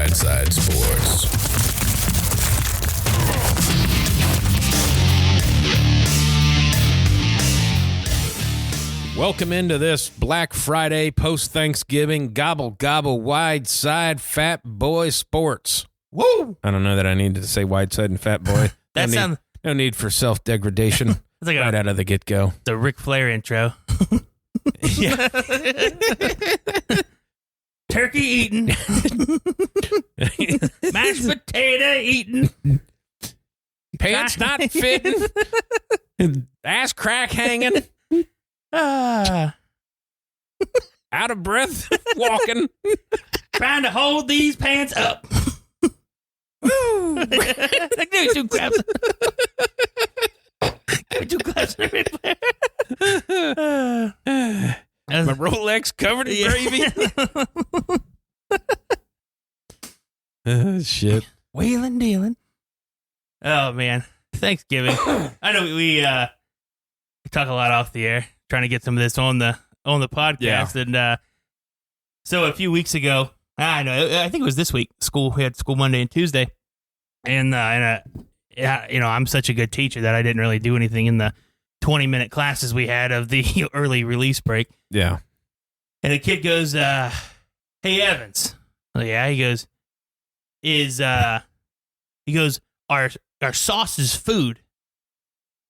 WideSide Sports. Welcome into this Black Friday post-Thanksgiving gobble WideSide Fat Boy Sports. Woo! I don't know that I needed to say WideSide and Fat Boy. No need for self-degradation. It's like right out of the get-go. The Ric Flair intro. Yeah. Turkey eating. Mashed potato eating. Pants not fitting. Ass crack hanging. Out of breath walking. Trying to hold these pants up. Like, give me 2 claps. Give me 2 claps. My Rolex covered in gravy. Shit. Wheeling, dealing. Oh, man. Thanksgiving. I know we talk a lot off the air, trying to get some of this on the podcast. Yeah. And so a few weeks ago, I think it was this week, we had school Monday and Tuesday. And I'm such a good teacher that I didn't really do anything in the 20-minute classes we had of the early release break. Yeah. And the kid goes, hey, Evans. Oh, yeah. He goes, our sauce is food.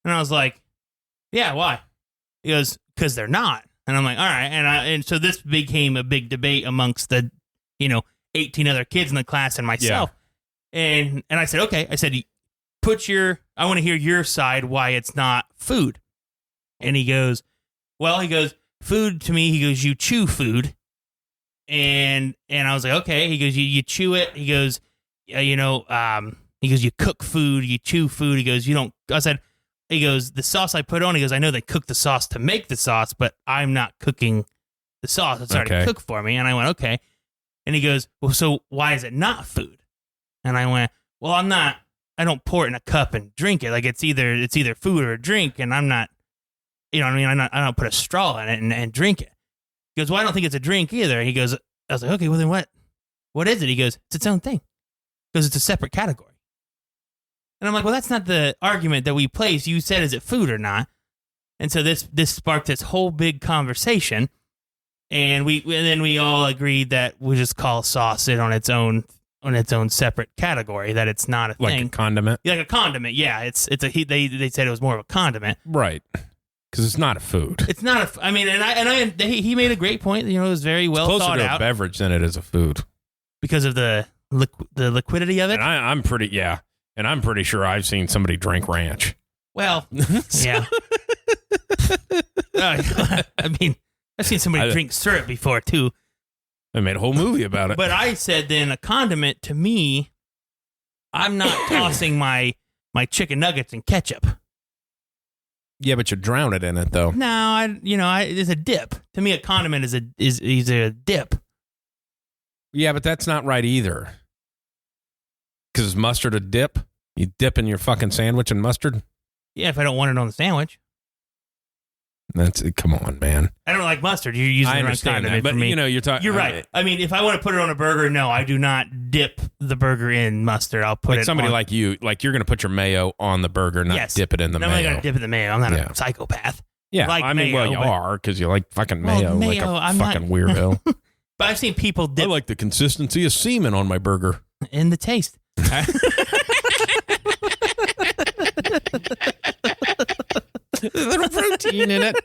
And I was like, yeah, why? He goes, because they're not. And I'm like, all right. And so this became a big debate amongst the, 18 other kids in the class and myself. Yeah. And I said, okay. I said, I want to hear your side why it's not food. And he goes, food to me, he goes, you chew food. And I was like, okay. He goes, you chew it. He goes, he goes, you cook food, you chew food. He goes, he goes, the sauce I put on, he goes, I know they cook the sauce to make the sauce, but I'm not cooking the sauce. It's already cooked for me. And I went, okay. And he goes, well, so why is it not food? And I went, well, I don't pour it in a cup and drink it. Like it's either food or a drink. And I'm not, I don't put a straw in it and drink it. He goes, well, I don't think it's a drink either. He goes, I was like, okay, well then what is it? He goes, it's its own thing. Because it's a separate category. And I'm like, well, that's not the argument that we placed. You said, is it food or not? And so this sparked this whole big conversation. And then we all agreed that we just call sauce it on its own separate category, that it's not a thing. Like a condiment? Like a condiment, yeah. They said it was more of a condiment. Right. Because it's not a food. It's not he made a great point. It was very well thought out. It's closer to a beverage than it is a food. Because of the liquidity of it? And I'm pretty sure I've seen somebody drink ranch. Well, yeah. I've seen somebody drink syrup before, too. I made a whole movie about it. But I said then a condiment, to me, I'm not tossing my chicken nuggets in ketchup. Yeah, but you drown it in it, though. No, it's a dip. To me, a condiment is a dip. Yeah, but that's not right either. Because is mustard a dip? You dip in your fucking sandwich in mustard? Yeah, if I don't want it on the sandwich. Come on, man. I don't like mustard. You're using the wrong condiment but for me. You're talking. You're right. I mean, if I want to put it on a burger, no, I do not dip the burger in mustard. I'll put it somebody on. Like you, like you're going to put your mayo on the burger, not dip it in the mayo. I'm not going to dip it in the mayo. I'm not a psychopath. Yeah, you are, because you like fucking mayo, like a fucking weirdo. But I've seen people dip. I like the consistency of semen on my burger. And the taste. A little protein in it.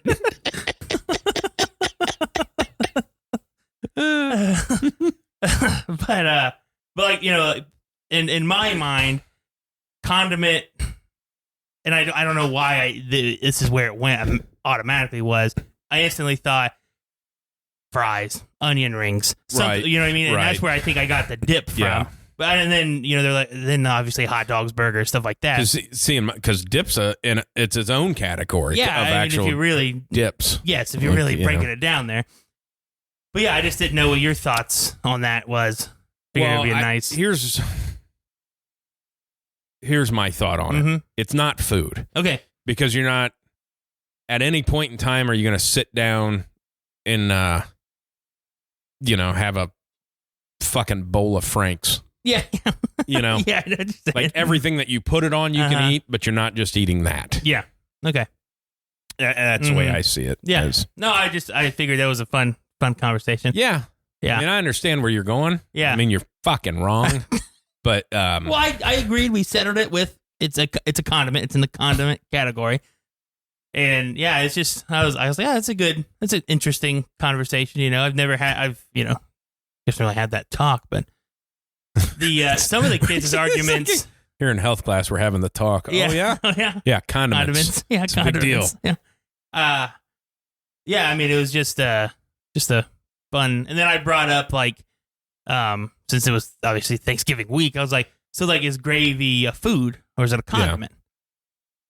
But like, in my mind, condiment, and I don't know why this is where it went automatically, was I instantly thought fries, onion rings, right? You know what I mean? And right. That's where I think I got the dip from. Yeah. But and then they're like, then obviously hot dogs, burgers, stuff like that. Because dips it's its own category. Yeah, of actual if you really dips. Yes, if you're really breaking it down there. But yeah, I just didn't know what your thoughts on that was. Figured it'd be nice. Here's my thought on it. It's not food. Okay. Because you're not, at any point in time, are you going to sit down and, have a fucking bowl of Franks. Yeah. You know? Yeah. Like everything that you put it on, you can eat, but you're not just eating that. Yeah. Okay. That's the way I see it. Yeah. No, I figured that was a fun conversation. Yeah. Yeah. I mean, I understand where you're going. Yeah. I mean, you're fucking wrong. But well, I agreed. We settled it with it's a condiment. It's in the condiment category. And yeah, it's just I was like, yeah, that's an interesting conversation. You know, I've just really had that talk, but the some of the kids' arguments here in health class, we're having the talk. Yeah. Oh yeah, yeah, yeah, condiments. Yeah, it's condiments. A big deal. Yeah, yeah. I mean, it was just a fun. And then I brought up like, since it was obviously Thanksgiving week, I was like, so like, is gravy a food or is it a condiment? Yeah.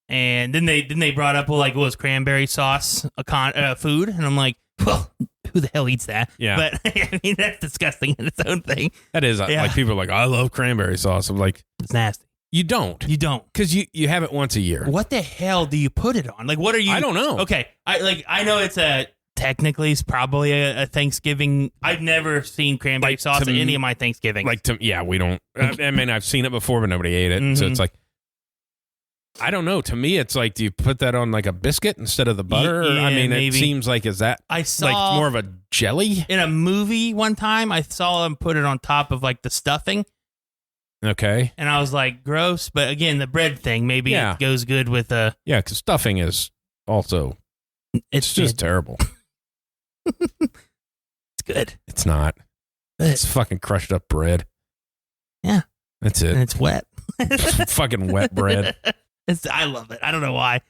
And then they brought up, well, like, was cranberry sauce a food? And I'm like, well, who the hell eats that? Yeah. But I mean, that's disgusting in its own thing. That is like people are like, I love cranberry sauce. I'm like, it's nasty. You don't because you have it once a year. What the hell do you put it on? Like, what are you? I don't know. Okay, I know it's technically it's probably a Thanksgiving. I've never seen cranberry sauce at any of my Thanksgiving. We don't. I mean, I've seen it before, but nobody ate it. Mm-hmm. So it's like, I don't know. To me, it's like, do you put that on like a biscuit instead of the butter? Yeah, I mean, maybe. It seems like, is that I saw like more of a jelly? In a movie one time, I saw them put it on top of like the stuffing. Okay. And I was like, gross. But again, the bread thing, maybe it goes good with a... Yeah, because stuffing is also... It's just terrible. It's good. It's not. It's fucking crushed up bread. Yeah. That's it. And it's wet. Fucking wet bread. I love it. I don't know why.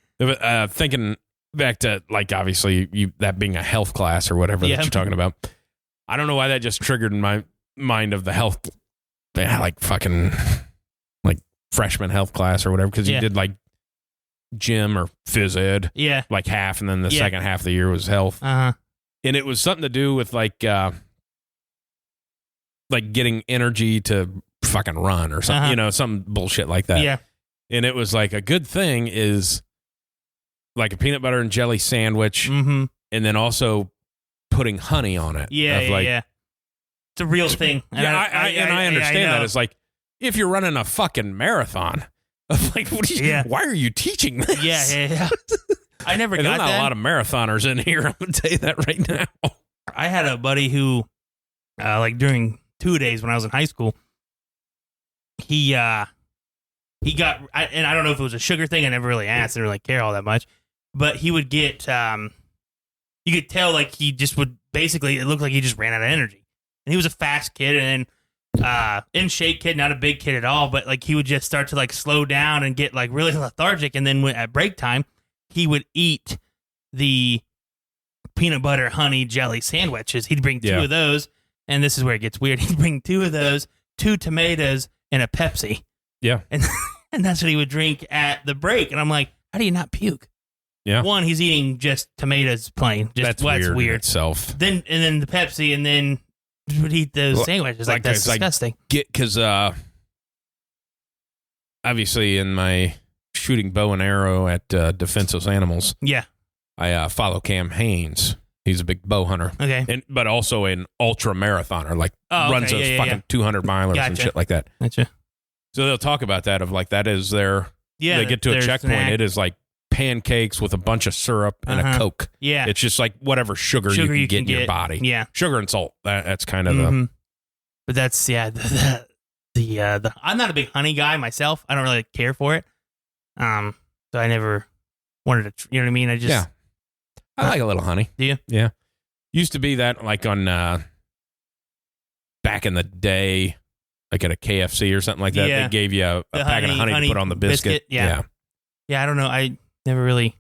Thinking back to, like, obviously, that being a health class or whatever that you're talking about. I don't know why that just triggered in my mind of the health... like fucking like freshman health class or whatever, because you did like gym or phys ed, like half, and then the second half of the year was health, and it was something to do with like getting energy to fucking run or something, you know, some bullshit like that. Yeah, and it was like a good thing is like a peanut butter and jelly sandwich, and then also putting honey on it. Yeah. It's a real thing. And I understand that. It's like, if you're running a fucking marathon, like, why are you teaching this? Yeah. I never got that. There's not a lot of marathoners in here. I'm going to tell you that right now. I had a buddy who, like during 2 days when I was in high school, he got, and I don't know if it was a sugar thing. I never really asked. I didn't really care all that much. But he would get, you could tell like he just would, basically, it looked like he just ran out of energy. And he was a fast kid and in shape kid, not a big kid at all. But like he would just start to like slow down and get like really lethargic. And then at break time, he would eat the peanut butter honey jelly sandwiches. He'd bring two of those. And this is where it gets weird. He'd bring 2 of those, 2 tomatoes, and a Pepsi. Yeah. And that's what he would drink at the break. And I'm like, how do you not puke? Yeah. One, he's eating just tomatoes plain. Just, that's weird in itself. Then the Pepsi, and then would eat those sandwiches. Like that's disgusting. Because obviously in my shooting bow and arrow at Defenseless Animals, I follow Cam Haynes. He's a big bow hunter. Okay. But also an ultra marathoner, like runs those fucking 200 milers and shit like that. Gotcha. So they'll talk about that of like that is their they get to a checkpoint. Snack. It is like pancakes with a bunch of syrup and a Coke. Yeah. It's just like whatever sugar you can get in your body. Yeah. Sugar and salt. That's kind of the... But that's, the I'm not a big honey guy myself. I don't really care for it. So I never wanted to, you know what I mean? I just... Yeah. I like a little honey. Do you? Yeah. Used to be that like on... back in the day, like at a KFC or something like that, they gave you a packet of honey to put on the biscuit. Yeah, I don't know. I never really...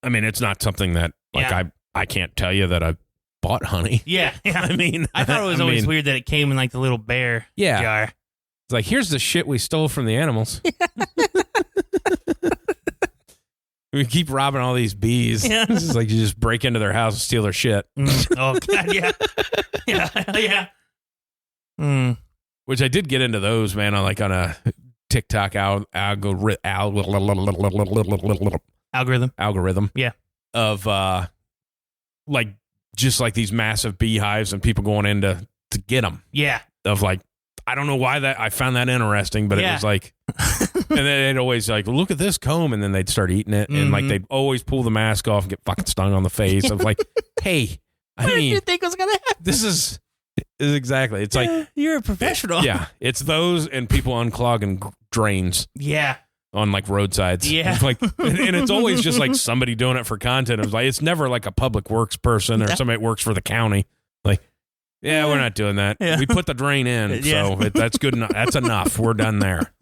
I mean, it's not something that, like, I can't tell you that I bought honey. Yeah. I mean... I thought it was always weird that it came in, like, the little bear jar. It's like, here's the shit we stole from the animals. We keep robbing all these bees. Yeah. It's just like you just break into their house and steal their shit. Oh, God, yeah. Yeah. Which I did get into those, man, on a TikTok algorithm. Yeah. Of like just like these massive beehives and people going in to get them. Yeah. of like, I don't know why I found that interesting, but it was like, and then they'd always like, look at this comb, and then they'd start eating it, and like they'd always pull the mask off and get fucking stung on the face. I was like, hey, I mean, what did you think was gonna happen? This is exactly. It's like you're a professional. Yeah, it's those and people unclogging drains. Yeah. On like roadsides. Yeah. Like, and it's always just like somebody doing it for content. It's like, it's never like a public works person or somebody that works for the county. Like, yeah, we're not doing that. Yeah. We put the drain in, so that's good enough. That's enough. We're done there.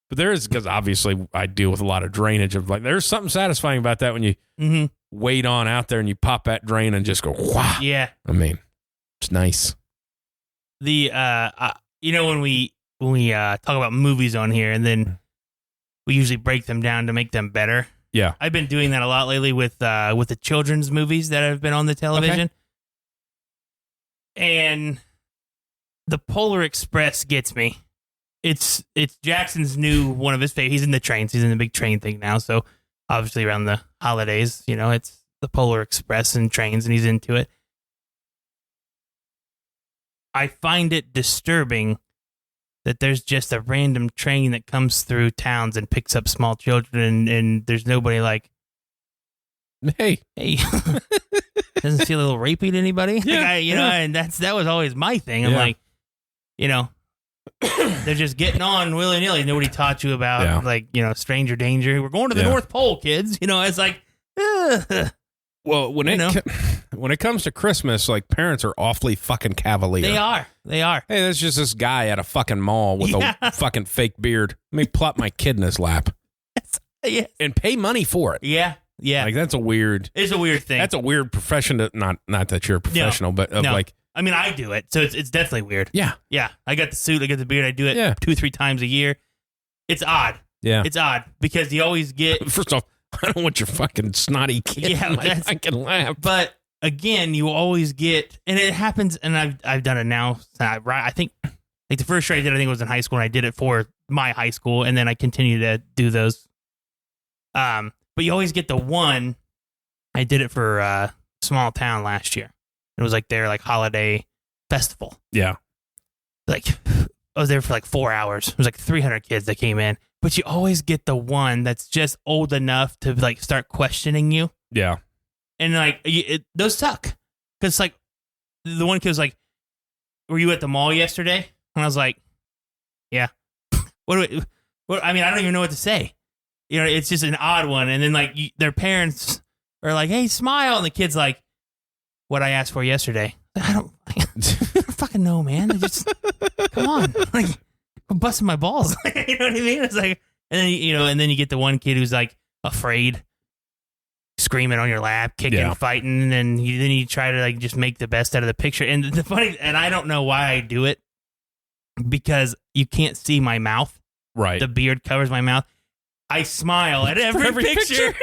But there is, because obviously I deal with a lot of drainage of like, there's something satisfying about that when you wade on out there and you pop that drain and just go, wow. Yeah. I mean, it's nice. The when we talk about movies on here, and then we usually break them down to make them better. Yeah. I've been doing that a lot lately with the children's movies that have been on the television. Okay. And the Polar Express gets me. It's Jackson's new one of his favorites. He's in the trains. He's in the big train thing now. So obviously around the holidays, it's the Polar Express and trains, and he's into it. I find it disturbing that there's just a random train that comes through towns and picks up small children, and there's nobody like, hey, doesn't feel a little rapey to anybody? Yeah, and that was always my thing. I'm like, they're just getting on willy-nilly. Nobody taught you about stranger danger. We're going to the North Pole, kids. It's like, well, when it comes to Christmas, like, parents are awfully fucking cavalier. They are. Hey, there's just this guy at a fucking mall with a fucking fake beard. Let me plop my kid in his lap. Yes. And pay money for it. Yeah. Yeah. Like, that's a weird... It's a weird thing. That's a weird profession to... Not that you're a professional, but like... I mean, I do it, so it's definitely weird. Yeah. Yeah. I got the suit, I got the beard, I do it 2-3 times a year. It's odd. Yeah. It's odd, because you always get... First off, I don't want your fucking snotty kid in my fucking lap. But, again, you always get... And it happens, and I've done it now. I think the first year I did, I think it was in high school, and I did it for my high school, and then I continue to do those. But you always get the one... I did it for small town last year. It was like their holiday festival. Yeah. Like, I was there for 4 hours. It was 300 kids that came in. But you always get the one that's just old enough to start questioning you. Yeah. And those suck. Because the one kid was like, were you at the mall yesterday? And I was like, yeah. I mean, I don't even know what to say. It's just an odd one. And then their parents are like, hey, smile. And the kid's like, what I asked for yesterday. I don't fucking know, man. Come on. I'm busting my balls. You know what I mean? It's like, and then, and then you get the one kid who's afraid, screaming on your lap, kicking, fighting. And then you try to just make the best out of the picture. And the funny, and I don't know why I do it, because you can't see my mouth. Right. The beard covers my mouth. I smile at every picture.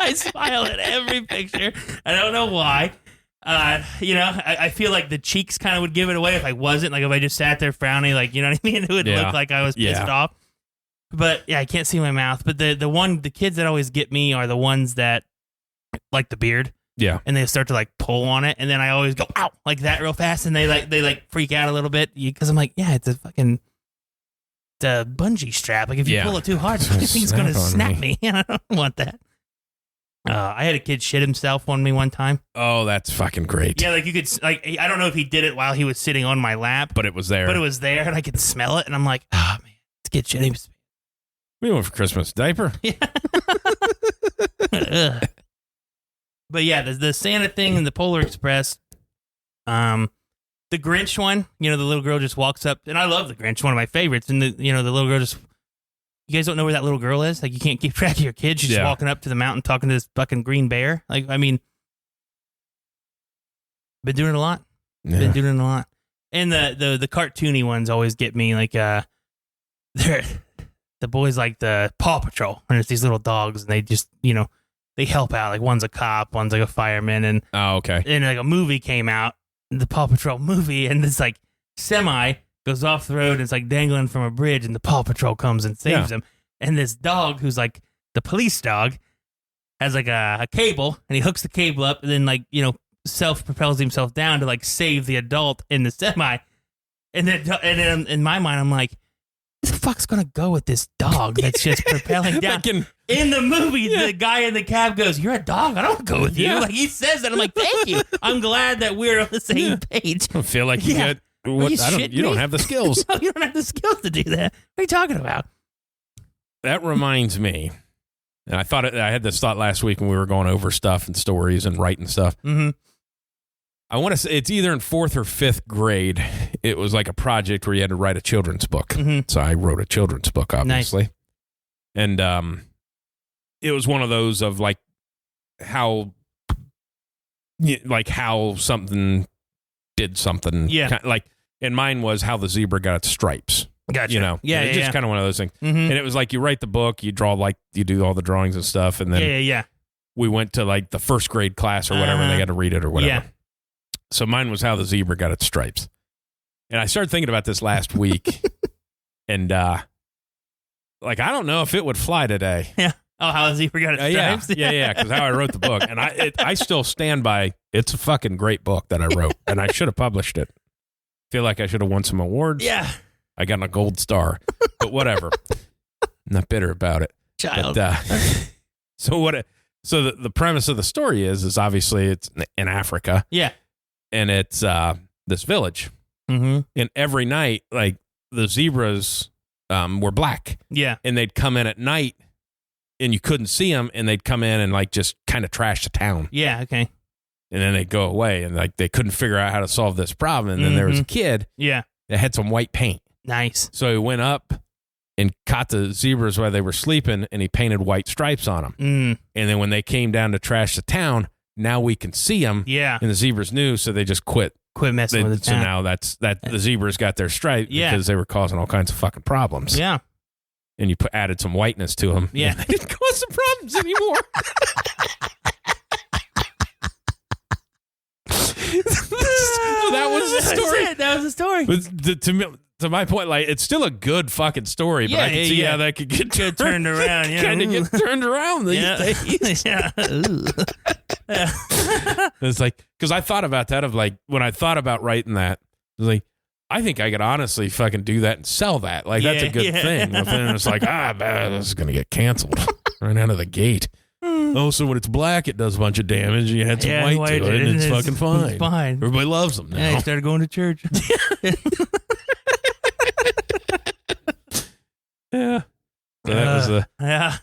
I smile at every picture. I don't know why. I feel like the cheeks kind of would give it away if I wasn't. If I just sat there frowning, you know what I mean? It would look like I was pissed off. But I can't see my mouth. But the kids that always get me are the ones that like the beard. Yeah. And they start to pull on it, and then I always go ow like that real fast, and they freak out a little bit, because I'm like, yeah, it's a fucking the bungee strap. If you pull it too hard, the thing's gonna snap me. I don't want that. I had a kid shit himself on me one time. Oh, that's fucking great. Yeah, you could, I don't know if he did it while he was sitting on my lap. But it was there. And I could smell it, and I'm like, oh, man, this kid shit himself. We went for Christmas. Diaper? Yeah. But yeah, the Santa thing and the Polar Express. The Grinch one, the little girl just walks up, and I love the Grinch, one of my favorites. And the little girl just... You guys don't know where that little girl is? You can't keep track of your kid. She's just walking up to the mountain talking to this fucking green bear. I mean, been doing it a lot. Yeah. Been doing it a lot. And the cartoony ones always get me. The boys like the Paw Patrol, and it's these little dogs, and they just, they help out. One's a cop, one's a fireman, and okay. And a movie came out, the Paw Patrol movie, and it's semi goes off the road, and it's dangling from a bridge, and the Paw Patrol comes and saves him. And this dog, who's the police dog, has a cable, and he hooks the cable up, and then self-propels himself down to like save the adult in the semi. And then in my mind, I'm like, who the fuck's going to go with this dog that's just propelling down? In the movie, the guy in the cab goes, "You're a dog. I don't go with you." Yeah. Like he says that. I'm like, thank you. I'm glad that we're on the same page. I feel like you get what you don't have the skills. No, you don't have the skills to do that. What are you talking about? That reminds me, and I had this thought last week when we were going over stuff and stories and writing stuff. Mm-hmm. I want to say it's either in 4th or 5th grade. It was like a project where you had to write a children's book. Mm-hmm. So I wrote a children's book, obviously. Nice. And it was one of those of like how something did something. Yeah. Like, and mine was how the zebra got its stripes. Gotcha. You know, yeah, it's just kind of one of those things. Mm-hmm. And it was like you write the book, you draw you do all the drawings and stuff, and then yeah. we went to like the 1st grade class or whatever, and they got to read it or whatever. Yeah. So mine was how the zebra got its stripes. And I started thinking about this last week, and like I don't know if it would fly today. Yeah. Oh, how the zebra got its stripes? Yeah. Because how I wrote the book, and I still stand by. It's a fucking great book that I wrote, and I should have published it. Feel like I should have won some awards. Yeah. I got a gold star, but whatever. I'm not bitter about it. Child. But, so the premise of the story is obviously it's in Africa. Yeah. And it's this village. Mm-hmm. And every night, like the zebras were black. Yeah. And they'd come in at night and you couldn't see them, and they'd come in and like just kind of trash the town. Yeah. Okay. And then they'd go away, and like they couldn't figure out how to solve this problem. And then there was a kid that had some white paint. Nice. So he went up and caught the zebras while they were sleeping, and he painted white stripes on them. Mm. And then when they came down to trash the town, now we can see them. Yeah. And the zebras knew, so they just quit. Quit messing with the So town. now the zebras got their stripe because they were causing all kinds of fucking problems. Yeah. And you added some whiteness to them. Yeah. They didn't cause some problems anymore. So that was the story. That was the story. But to my point, like it's still a good fucking story, but I can see how that could get turned around. Yeah. Kind of get turned around these days. Yeah. It's like, because I thought about that of like, when I thought about writing that, I was like, I think I could honestly fucking do that and sell that. Like, that's a good thing. But then it's like, this is going to get canceled right out of the gate. Oh, so when it's black, it does a bunch of damage. You add some white to it, and it's fucking fine. It's fine. Everybody loves them now. Yeah, you started going to church. Yeah. So that was a... Yeah.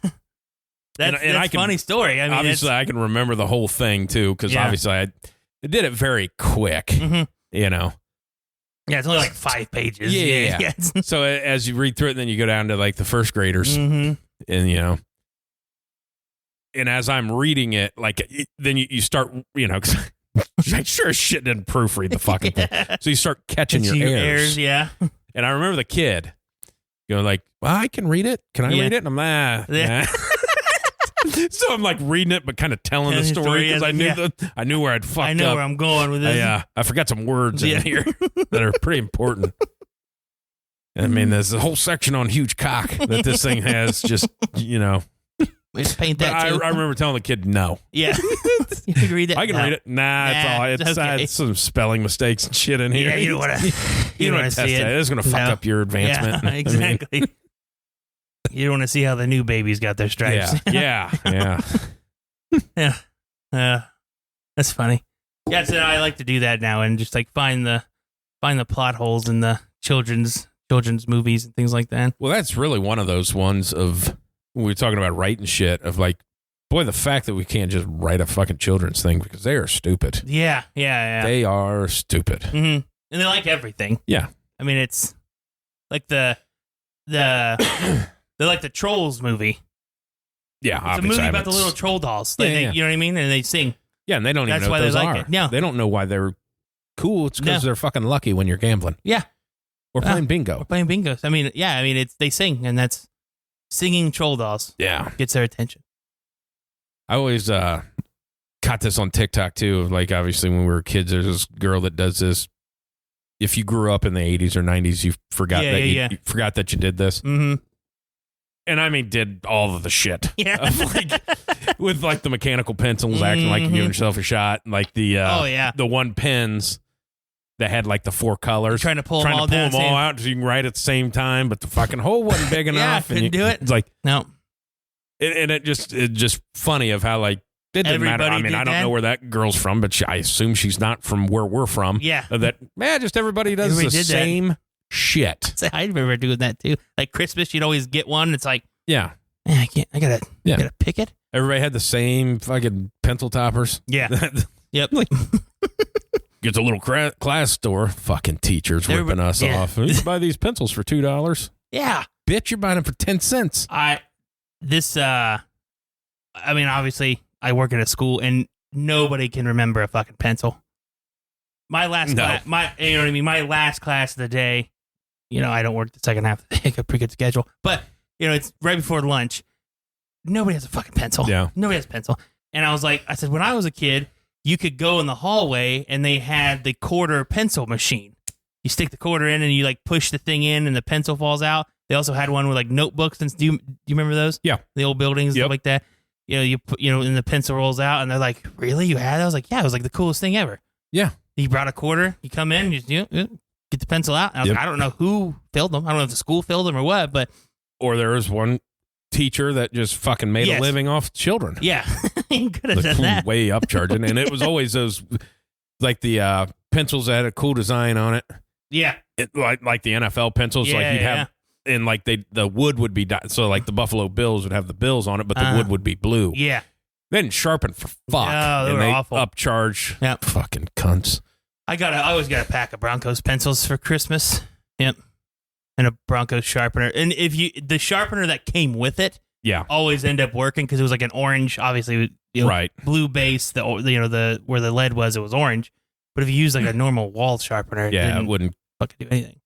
That's a funny story. I mean, obviously, I can remember the whole thing, too, because obviously I did it very quick, you know. Yeah, it's only like 5 pages. Yeah. So as you read through it, then you go down to like the first graders, and you know, and as I'm reading it, like then you start, you know, cause I sure as shit didn't proofread the fucking thing, so you start catching your errors. Yeah. And I remember the kid going like, "Well, I can read it. Can I read it?" And I'm nah. So I'm like reading it, but kind of telling the story because I knew where I'd fucked up. I know where I'm going with this. I forgot some words in here that are pretty important. I mean, there's a whole section on huge cock that this thing has. Just, you know, let's paint that. I remember telling the kid no. Yeah, you can read it. I can read it. Nah, it's all. It's some spelling mistakes and shit in here. Yeah, you don't want to. You don't want to see it. It's going to fuck up your advancement. Yeah, exactly. You don't want to see how the new babies got their stripes. Yeah. That's funny. Yeah, so I like to do that now and just like find the plot holes in the children's movies and things like that. Well, that's really one of those ones of when we were talking about writing shit of like, boy, the fact that we can't just write a fucking children's thing because they are stupid. Yeah. They are stupid. Mm-hmm. And they like everything. Yeah. I mean, it's like the they're like the Trolls movie. Yeah, it's a movie about the little troll dolls. Like you know what I mean? And they sing. Yeah, and they don't even know what those are. No. They don't know why they're cool. It's because they're fucking lucky when you're gambling. Yeah. Or playing bingo. Or playing bingo. I mean, they sing, and that's singing troll dolls. Yeah. Gets their attention. I always caught this on TikTok, too. Like, obviously, when we were kids, there's this girl that does this. If you grew up in the 80s or 90s, you forgot you forgot that you did this. Mm-hmm. And I mean, did all of the shit. Yeah. With like the mechanical pencils acting like you're giving yourself a shot. And like the the one pens that had like the 4 colors. Trying to pull them all out so you can write at the same time, but the fucking hole wasn't big enough. Couldn't do it. It's like, no. And it's just funny of how like, it didn't matter. I mean, I don't know where that girl's from, but I assume she's not from where we're from. Yeah. Just everybody does the same shit. So I remember doing that too. Like Christmas, you'd always get one. It's like, yeah. Man, I gotta pick it. Everybody had the same fucking pencil toppers. Yeah. Yep. Gets a little class store. Fucking teachers ripping us off. You buy these pencils for $2. Yeah. Bitch, you're buying them for 10 cents. I mean, obviously, I work at a school and nobody can remember a fucking pencil. My last class, you know what I mean? My last class of the day, I don't work the second half of the day. I got a pretty good schedule. But, it's right before lunch. Nobody has a fucking pencil. Yeah. Nobody has a pencil. And I said, when I was a kid, you could go in the hallway and they had the quarter pencil machine. You stick the quarter in and you like push the thing in and the pencil falls out. They also had one with like notebooks. And do you remember those? Yeah. The old buildings, stuff like that. You put, and the pencil rolls out and they're like, really? You had that? I was like, yeah, it was like the coolest thing ever. Yeah. You brought a quarter, you come in, you get the pencil out. And I was like, I don't know who filled them. I don't know if the school filled them or what, but. Or there was one teacher that just fucking made a living off children. Yeah. He could have done that. Way upcharging. And it was always those, like the pencils that had a cool design on it. Yeah. Like the NFL pencils. Like you'd have, and like the wood would be, so like the Buffalo Bills would have the Bills on it, but the wood would be blue. Yeah. They didn't sharpen for fuck. No, they were awful. Upcharge. Yep. Fucking cunts. I always got a pack of Broncos pencils for Christmas. Yep. And a Broncos sharpener. And the sharpener that came with it, always end up working because it was like an orange, obviously, right, blue base. The where the lead was, it was orange. But if you use like a normal wall sharpener, it wouldn't fucking do anything.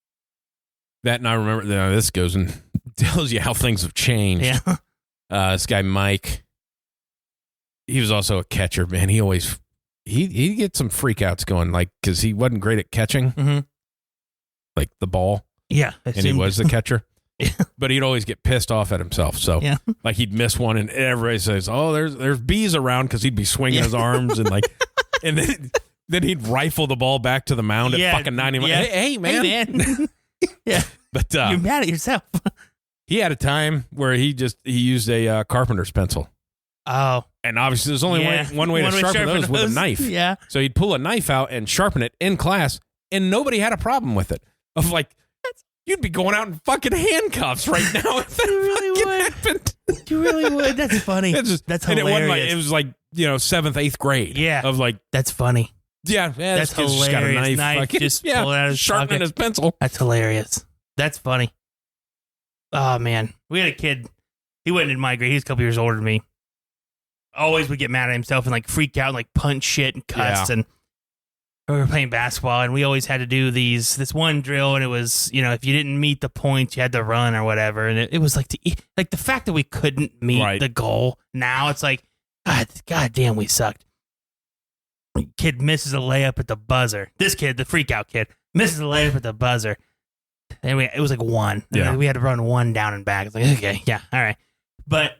That, and I remember this goes and tells you how things have changed. Yeah. This guy Mike, he was also a catcher. Man, he always he get some freakouts going, like because he wasn't great at catching, like the ball. Yeah, and he was the catcher. Yeah. But he'd always get pissed off at himself. So, like, he'd miss one, and everybody says, "Oh, there's bees around," because he'd be swinging his arms and like, and then he'd rifle the ball back to the mound at fucking 90. Yeah. Hey, man. Yeah, but you're mad at yourself. He had a time where he used a carpenter's pencil. Oh, and obviously there's only one way to sharpen those with a knife. Yeah, so he'd pull a knife out and sharpen it in class, and nobody had a problem with it. Of like. You'd be going out in fucking handcuffs right now if that really happened. You really would. That's funny. That's hilarious. It was like 7th, 8th grade. Yeah. Of like. That's funny. Yeah. That's hilarious. Just got a knife. Just pull it out of his sharpening pocket. his pencil. That's hilarious. That's funny. Oh, man. We had a kid. He wasn't in my grade. He was a couple years older than me. Always would get mad at himself and like freak out and like punch shit and cuss and. We were playing basketball, and we always had to do this one drill, and it was, if you didn't meet the points, you had to run or whatever. And it was like the fact that we couldn't meet the goal. Now it's like, God damn, we sucked. Kid misses a layup at the buzzer. This kid, the freak out kid, misses a layup at the buzzer. And it was like one. Yeah. We had to run one down and back. It's like, okay, yeah, all right. But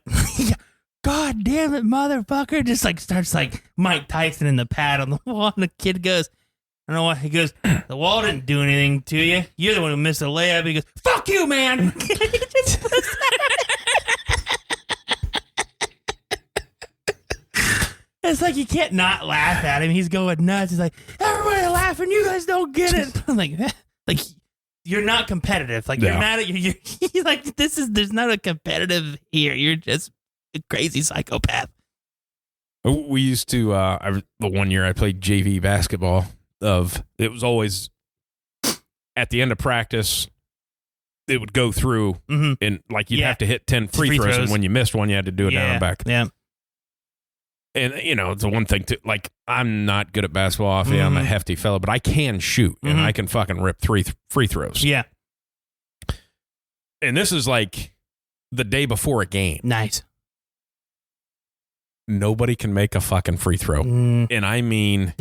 God damn it, motherfucker. Just like starts like Mike Tyson in the pad on the wall, and the kid goes, I don't know what. He goes, the wall didn't do anything to you. You're the one who missed a layup. He goes, fuck you, man. It's like you can't not laugh at him. He's going nuts. He's like, everybody laughing. You guys don't get it. I'm like you're not competitive. Like you're not. You're like there's not a competitive here. You're just a crazy psychopath. We used to. The one year I played JV basketball. It was always at the end of practice, it would go through and like you'd have to hit 10 free throws, and when you missed one, you had to do it down and back. Yeah. And it's the one thing too. Like I'm not good at basketball. I'm a hefty fella, but I can shoot and I can fucking rip 3 free throws. Yeah. And this is like the day before a game. Nice. Nobody can make a fucking free throw, and I mean,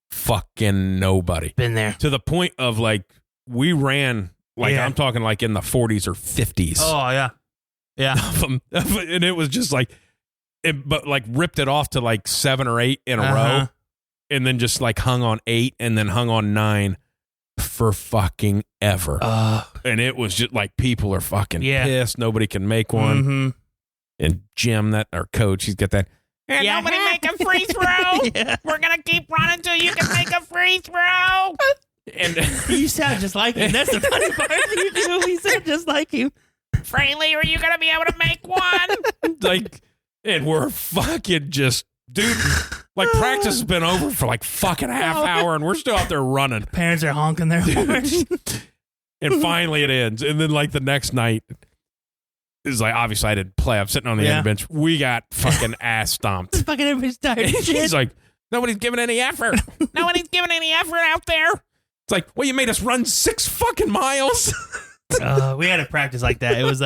fucking nobody. Been there. To the point of like we ran like I'm talking like in the 40s or 50s. Oh yeah. Yeah. of them. And it was just like, but like ripped it off to like 7 or 8 in a row. And then just like hung on 8 and then hung on 9 for fucking ever. And it was just like people are fucking pissed. Nobody can make one. Mm-hmm. And Jim, our coach, he's got that. And nobody make a free throw. We're going to keep running until you can make a free throw. And you sound just like him. That's the funny part. You do. He sound just like him. Freely, are you going to be able to make one? like, and we're fucking just, dude, like practice has been over for like fucking half hour and we're still out there running. Parents are honking their horns. And finally it ends. And then like the next night, is like, obviously I didn't play. I'm sitting on the end bench. We got fucking ass stomped. Fucking everybody's tired. He's like, nobody's giving any effort. Nobody's giving any effort out there. It's like, well, you made us run 6 fucking miles. We had a practice like that. It was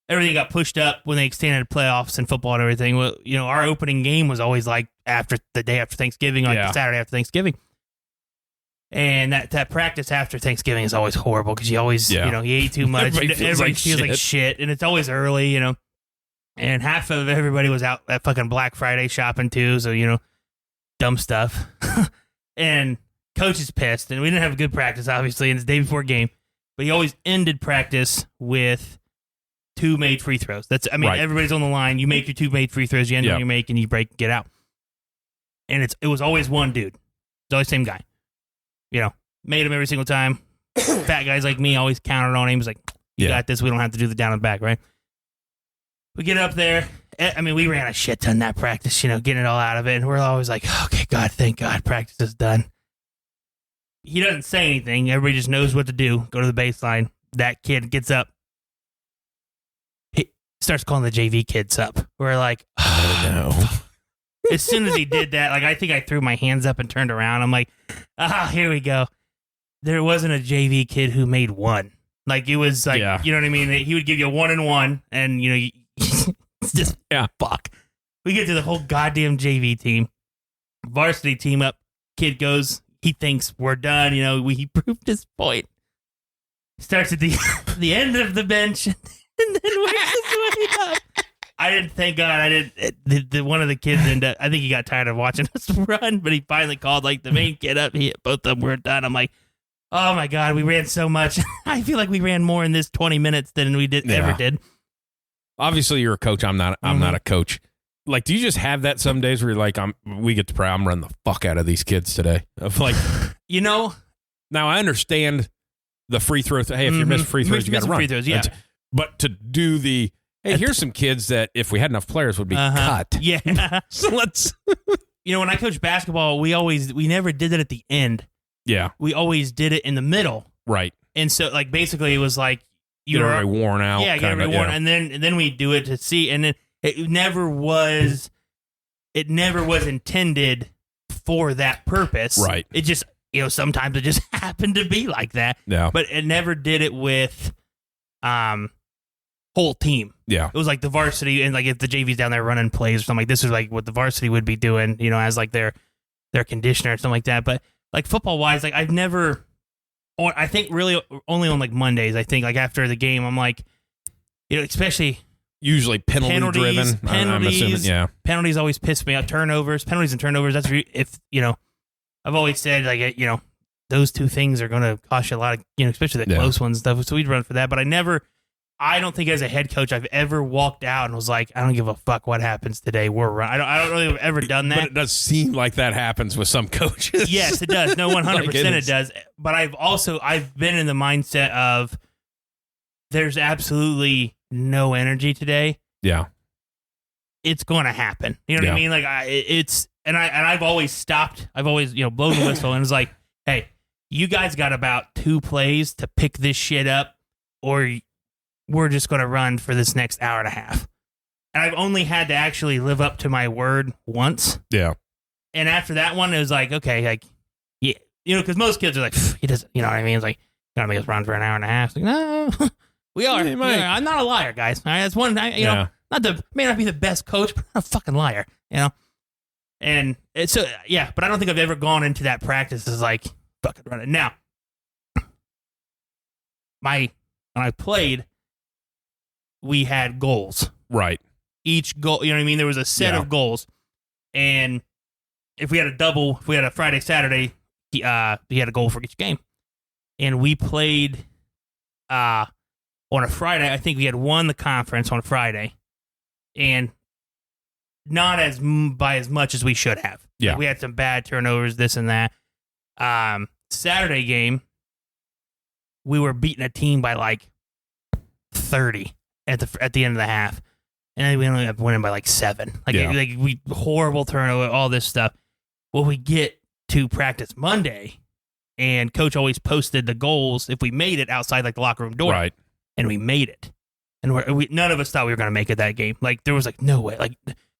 everything got pushed up when they extended playoffs and football and everything. Well, our opening game was always like the day after Thanksgiving, like the Saturday after Thanksgiving. And that practice after Thanksgiving is always horrible because you always, you ate too much. Everybody feels like shit. And it's always early, And half of everybody was out at fucking Black Friday shopping too. So, dumb stuff. And coach is pissed. And we didn't have a good practice, obviously. And it's the day before game. But he always ended practice with 2 made free throws. Everybody's on the line. You make your 2 made free throws. You end when you make and you break and get out. And it was always one dude. It's always the same guy. Made him every single time. Fat guys like me always counted on him. He was like, you got this. We don't have to do the down and back, right? We get up there. We ran a shit ton that practice, getting it all out of it. And we're always like, okay, God, thank God, practice is done. He doesn't say anything. Everybody just knows what to do. Go to the baseline. That kid gets up. He starts calling the JV kids up. We're like, oh, no. As soon as he did that, I think I threw my hands up and turned around. I'm like, here we go. There wasn't a JV kid who made 1. Like, it was like, you know what I mean? He would give you 1 and 1, and, it's just, fuck. We get to the whole goddamn JV team. Varsity team up. Kid goes, he thinks we're done. He proved his point. Starts at the end of the bench, and then works his way up. Thank God, one of the kids ended up, I think he got tired of watching us run, but he finally called the main kid up. Both of them were done. I'm like, oh my God, we ran so much. I feel like we ran more in this 20 minutes than we ever did. Obviously you're a coach. I'm not a coach. Like, do you just have that some days where you're like, we get to pray, I'm running the fuck out of these kids today? Of like, now I understand the free throw. Hey, if you miss free throws, you got to run. Free throws, but to do hey, here's some kids that if we had enough players would be cut. Yeah. So let's. When I coached basketball, we never did it at the end. Yeah. We always did it in the middle. Right. And so basically it was like you're already worn out. Yeah, you're already worn. And then we do it to see, and then it never was intended for that purpose. Right. It just sometimes it just happened to be like that. Yeah. But it never did it with whole team. Yeah. It was like the varsity, and like if the JV's down there running plays or something, like this is like what the varsity would be doing, as like their conditioner or something like that. But like football wise, like I've never, or I think really only on like Mondays, I think like after the game, I'm like, especially usually penalty driven. I'm assuming, yeah. Penalties always piss me off. Penalties and turnovers. That's if I've always said like those 2 things are going to cost you a lot of especially the close ones and stuff. So we'd run for that, but I don't think as a head coach I've ever walked out and was like, I don't give a fuck what happens today. We're running. I don't really have ever done that. But it does seem like that happens with some coaches. Yes, it does. No, 100% it does. But I've been in the mindset of there's absolutely no energy today. Yeah. It's going to happen. You know what I mean? Like I've always stopped. I've always, blown the whistle and it's like, hey, you guys got about 2 plays to pick this shit up or we're just going to run for this next hour and a half. And I've only had to actually live up to my word once. Yeah. And after that one, it was like, okay, like, yeah, because most kids are like, he doesn't, you know what I mean? It's like, you're going to make us run for an hour and a half. It's like, no, we are. Yeah, I'm not a liar, guys. All right, that's one, may not be the best coach, but I'm a fucking liar, And so, yeah, but I don't think I've ever gone into that practice as like, fucking run it. Now, when I played, we had goals. Right. Each goal, you know what I mean? There was a set of goals. And if we had a Friday, Saturday, he had a goal for each game. And we played on a Friday. I think we had won the conference on Friday. And not by as much as we should have. Yeah. Like, we had some bad turnovers, this and that. Saturday game, we were beating a team by like 30 at the end of the half. And then we ended up winning by like 7. We horrible turnover, all this stuff. Well, we get to practice Monday, and coach always posted the goals if we made it outside like the locker room door. Right. And we made it. And none of us thought we were going to make it that game. Like, there was like no way. Like,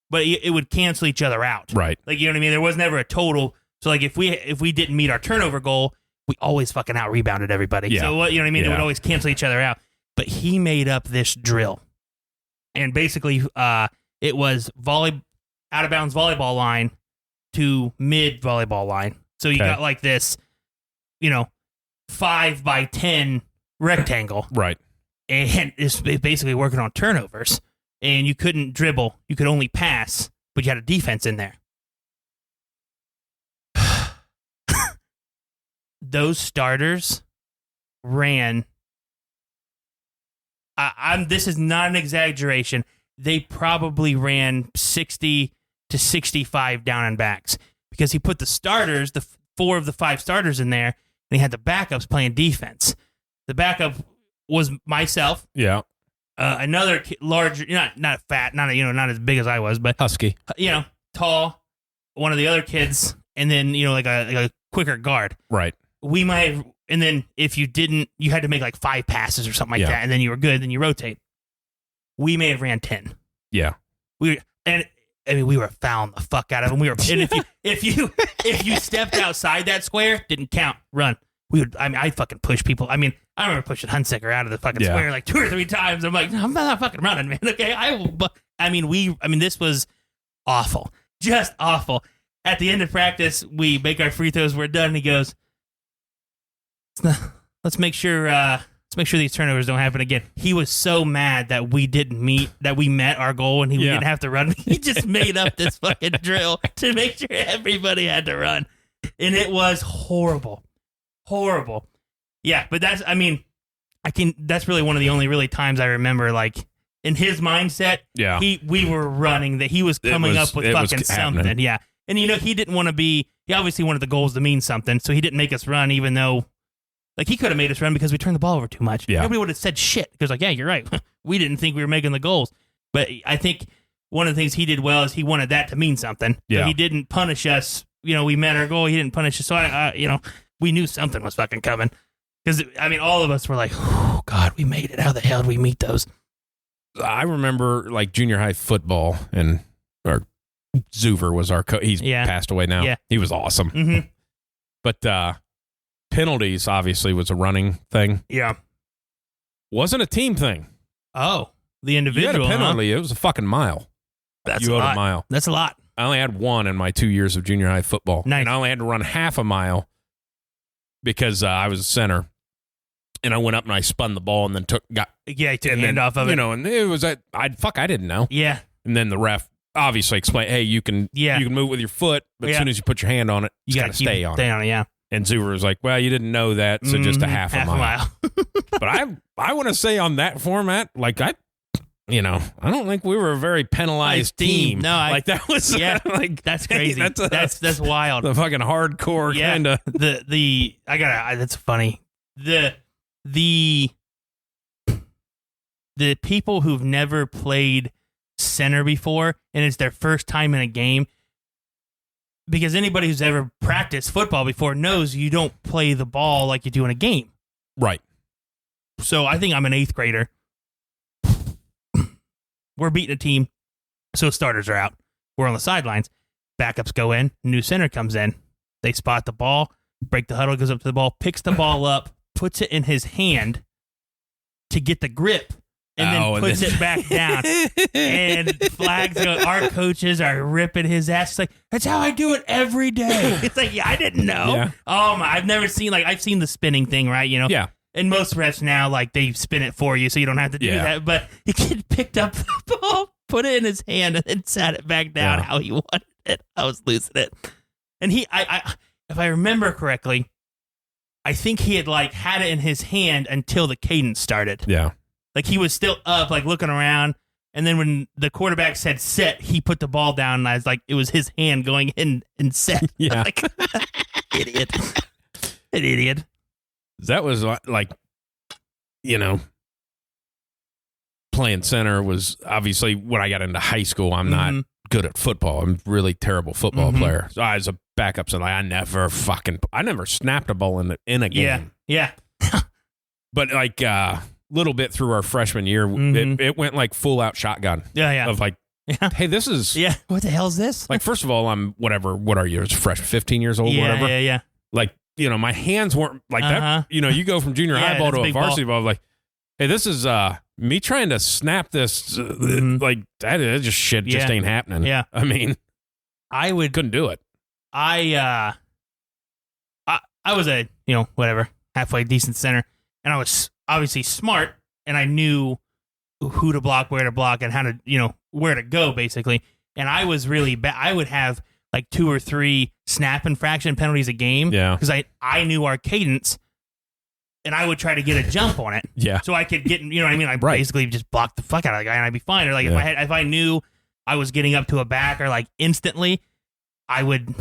but it would cancel each other out. Right. Like, you know what I mean? There was never a total. So like if we didn't meet our turnover goal, we always fucking out rebounded everybody. Yeah. So you know what I mean? It would always cancel each other out. But he made up this drill. And basically, it was out of bounds volleyball line to mid volleyball line. So you got like this, 5 by 10 rectangle. Right. And it's basically working on turnovers. And you couldn't dribble. You could only pass, but you had a defense in there. Those starters ran. This is not an exaggeration. They probably ran 60 to 65 down and backs because he put the starters, the 4 of the 5 starters in there, and he had the backups playing defense. The backup was myself. Yeah. Another larger, not fat, not as big as I was, but husky. Tall. One of the other kids, and then like a quicker guard. Right. We might have. And then if you didn't, you had to make like 5 passes or something like that, and then you were good. Then you rotate. We may have ran 10. Yeah. We were fouling the fuck out of them. We were, and if you stepped outside that square, didn't count. Run. I'd fucking push people. I remember pushing Hunsaker out of the fucking square like 2 or 3 times. I'm like, no, I'm not fucking running, man. Okay, I will. But this was awful, just awful. At the end of practice, we make our free throws. We're done. And he goes, let's make sure these turnovers don't happen again. He was so mad that we met our goal and we didn't have to run. He just made up this fucking drill to make sure everybody had to run. And it was horrible. Horrible. Yeah, but that's really one of the only really times I remember, like, in his mindset, we were running, that he was coming up with fucking something. Yeah. And he didn't want to he obviously wanted the goals to mean something, so he didn't make us run, even though, like, he could have made us run because we turned the ball over too much. Yeah. Nobody would have said shit. Because, like, yeah, you're right. We didn't think we were making the goals. But I think one of the things he did well is he wanted that to mean something. Yeah. So he didn't punish us. We met our goal. He didn't punish us. So, we knew something was fucking coming. Because, all of us were like, oh, God, we made it. How the hell did we meet those? I remember, like, junior high football, and our Zuver was our coach. He's passed away now. Yeah. He was awesome. Mm-hmm. But penalties, obviously, was a running thing. Yeah. Wasn't a team thing. Oh, the individual. You had a penalty. It was a fucking mile. That's you a owed lot. a mile. That's a lot. I only had 1 in my 2 years of junior high football. Nice. And I only had to run half a mile because I was a center. And I went up and I spun the ball and then took a hand off of it. And it was I didn't know. Yeah. And then the ref obviously explained, hey, you can move with your foot, but as soon as you put your hand on it, you got to stay on it. Yeah. And Zuber was like, well, you didn't know that, so just a half a mile. But I want to say on that format, like I don't think we were a very penalized team. No, that was like that's crazy. That's wild. The fucking hardcore kind of that's funny. The people who've never played center before and it's their first time in a game, because anybody who's ever practiced football before knows you don't play the ball like you do in a game. Right. So I think I'm an 8th grader. We're beating a team, so starters are out. We're on the sidelines. Backups go in. New center comes in. They spot the ball, break the huddle, goes up to the ball, picks the ball up, puts it in his hand to get the grip, and then puts it back down. And flags go. Our coaches are ripping his ass. It's like, that's how I do it every day. It's like, I didn't know. Yeah. Oh my! I've never seen I've seen the spinning thing, right? Yeah. And most refs now, like, they spin it for you, so you don't have to do that. But the kid picked up the ball, put it in his hand, and then sat it back down how he wanted it. I was losing it. And if I remember correctly, I think he had, like, had it in his hand until the cadence started. Yeah. Like, he was still up, like, looking around. And then when the quarterback said set, he put the ball down, and I was like, it was his hand going in and set. Yeah. Like, idiot. An idiot. That was like, playing center was obviously when I got into high school. I'm not good at football. I'm a really terrible football player. So I was a backup center. I never snapped a ball in a game. Yeah. But like little bit through our freshman year, it went like full out shotgun. Yeah. Of like, hey, this is what the hell is this? like, first of all, I'm whatever. What are you? Fresh, 15 years old, whatever. Yeah. Like, my hands weren't like that. You go from junior high ball to a varsity ball. Like, hey, this is me trying to snap this. Like that just shit just ain't happening. Yeah. I mean, couldn't do it. I was a whatever halfway decent center, and I was obviously smart, and I knew who to block, where to block, and how to where to go basically. And I was really bad. I would have like 2 or 3 snap infraction penalties a game. Yeah. Because I knew our cadence, and I would try to get a jump on it. Yeah. So I could get, what I mean? I basically just blocked the fuck out of the guy, and I'd be fine. Or like if I knew I was getting up to a back or like instantly, I would,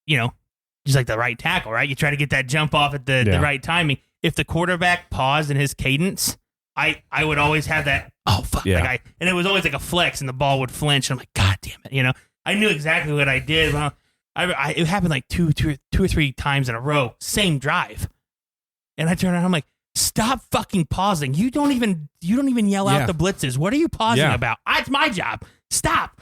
just like the right tackle, right? You try to get that jump off at the right timing. If the quarterback paused in his cadence, I would always have that, oh, fuck that guy. And it was always like a flex, and the ball would flinch. And I'm like, God damn it, I knew exactly what I did. Well, it happened like two or three times in a row, same drive. And I turned around, I'm like, stop fucking pausing. You don't even yell out the blitzes. What are you pausing about? It's my job. Stop.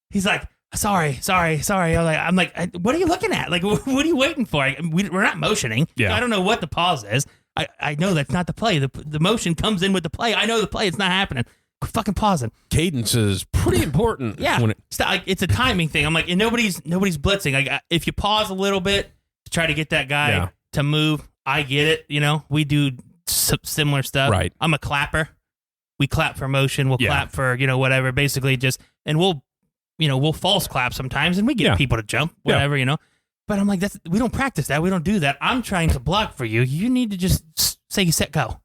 He's like, sorry. I'm like, what are you looking at? Like, what are you waiting for? We're not motioning. Yeah. I don't know what the pause is. I know that's not the play. The motion comes in with the play. I know the play. It's not happening. Quit fucking pausing. Cadence is pretty important. Yeah. It's a timing thing. I'm like, and nobody's blitzing. Like, if you pause a little bit to try to get that guy to move, I get it. We do similar stuff. Right. I'm a clapper. We clap for motion. We'll clap for, whatever. Basically and we'll false clap sometimes, and we get people to jump, whatever, But I'm like, we don't practice that. We don't do that. I'm trying to block for you. You need to just say, set, go.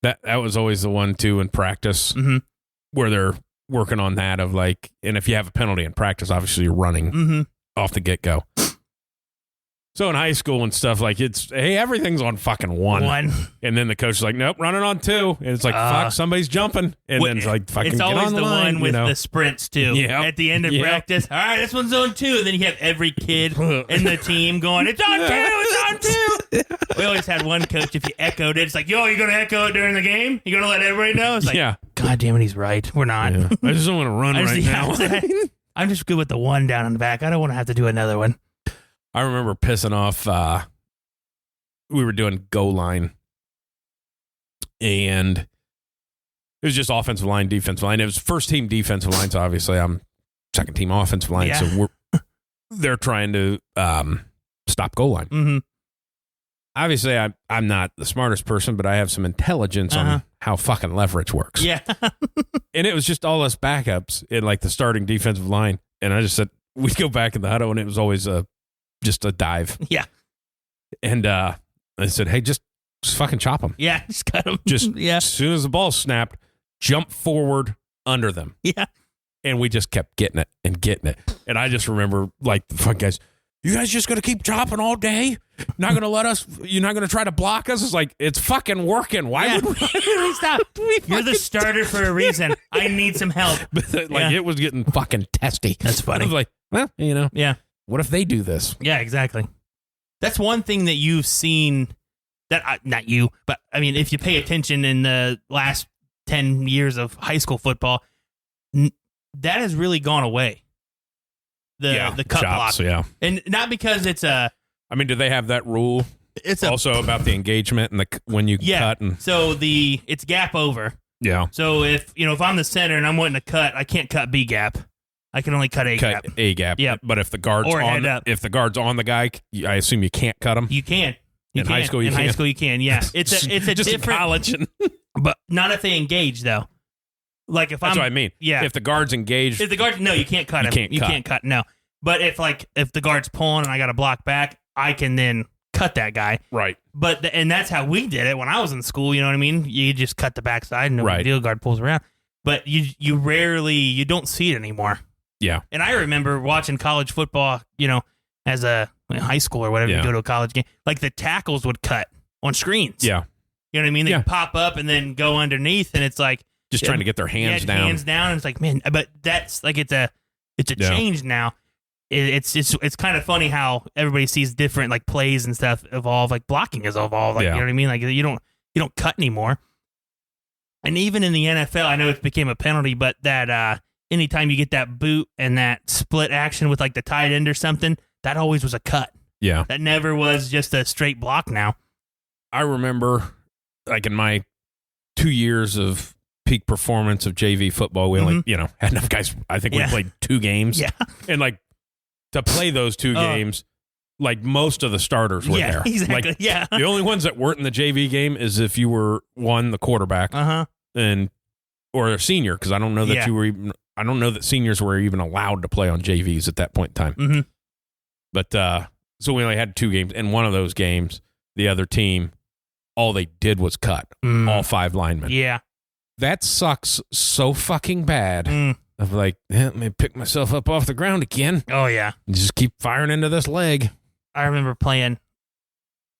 That was always the one, too, in practice, where they're working on that of like, and if you have a penalty in practice, obviously you're running off the get-go. So in high school and stuff, like hey, everything's on fucking one. And then the coach is like, nope, running on 2. And it's like, fuck, somebody's jumping. And then it's like, fucking get on the line. It's always the one with the sprints, too. Yep. At the end of practice, all right, this one's on 2. And then you have every kid in the team going, it's on 2, it's on 2. We always had one coach, if you echoed it, it's like, yo, you're going to echo it during the game? You're going to let everybody know? It's like, God damn it, he's right. We're not. Yeah. I just don't want to run right now. I'm just good with the 1 down in the back. I don't want to have to do another one. I remember pissing off, we were doing goal line, and it was just offensive line, defensive line. It was first team defensive line, so obviously I'm second team offensive line, so they're trying to stop goal line. Obviously, I'm not the smartest person, but I have some intelligence on how fucking leverage works. Yeah. And it was just all us backups in like the starting defensive line, and I just said, we'd go back in the huddle, and it was always just a dive. Yeah. And I said, hey, just fucking chop them. Yeah, just cut them. Just as soon as the ball snapped, jump forward under them. Yeah. And we just kept getting it. And I just remember, like, the fuck guys, you guys just going to keep chopping all day? Not going to let us, you're not going to try to block us? It's like, it's fucking working. Why would we stop? You're the starter for a reason. I need some help. But it was getting fucking testy. That's funny. I was like, well, Yeah. What if they do this? Yeah, exactly. That's one thing that you've seen that, not you, but I mean, if you pay attention in the last 10 years of high school football, that has really gone away. The cut chops, block. Yeah. And not because it's I mean, do they have that rule? It's also about the engagement and when you cut. And so it's gap over. Yeah. So if I'm the center and I'm wanting to cut, I can't cut B gap. I can only cut A gap. A gap. Yeah. But if the guard's on the guy, I assume you can't cut him. You can. In high school, you can. In high school, you can. Yeah, it's a just different in college, but not if they engage though. Like if that's what I mean. Yeah, if the guard's engaged, if the guard, no, you can't cut him. You can't cut. No, but if the guard's pulling and I got to block back, I can then cut that guy. Right. But and that's how we did it when I was in school. You know what I mean? You just cut the backside, no big deal. Guard pulls around, but you rarely don't see it anymore. Yeah. And I remember watching college football. You know, as a high school or whatever, you go to a college game, like the tackles would cut on screens. Yeah. You know what I mean? They pop up and then go underneath, and it's like just trying to get their hands down. Hands down. And it's like, man, but that's like it's a change now. It's kind of funny how everybody sees different like plays and stuff evolve. Like blocking has evolved. Like you know what I mean? Like you don't cut anymore. And even in the NFL, I know it became a penalty, but that anytime you get that boot and that split action with like the tight end or something, that always was a cut. Yeah, that never was just a straight block. Now, I remember like in my 2 years of peak performance of JV football, we only had enough guys. I think we played 2 games. Yeah, and like. To play those 2 games, like most of the starters were there. Exactly. Like, yeah. The only ones that weren't in the JV game is if you were the quarterback, or a senior, because I don't know that you were even. I don't know that seniors were even allowed to play on JVs at that point in time. Mm-hmm. But so we only had 2 games, and one of those games, the other team, all they did was cut all 5 linemen. Yeah, that sucks so fucking bad. Of like, let me pick myself up off the ground again. Oh, yeah. And just keep firing into this leg. I remember playing,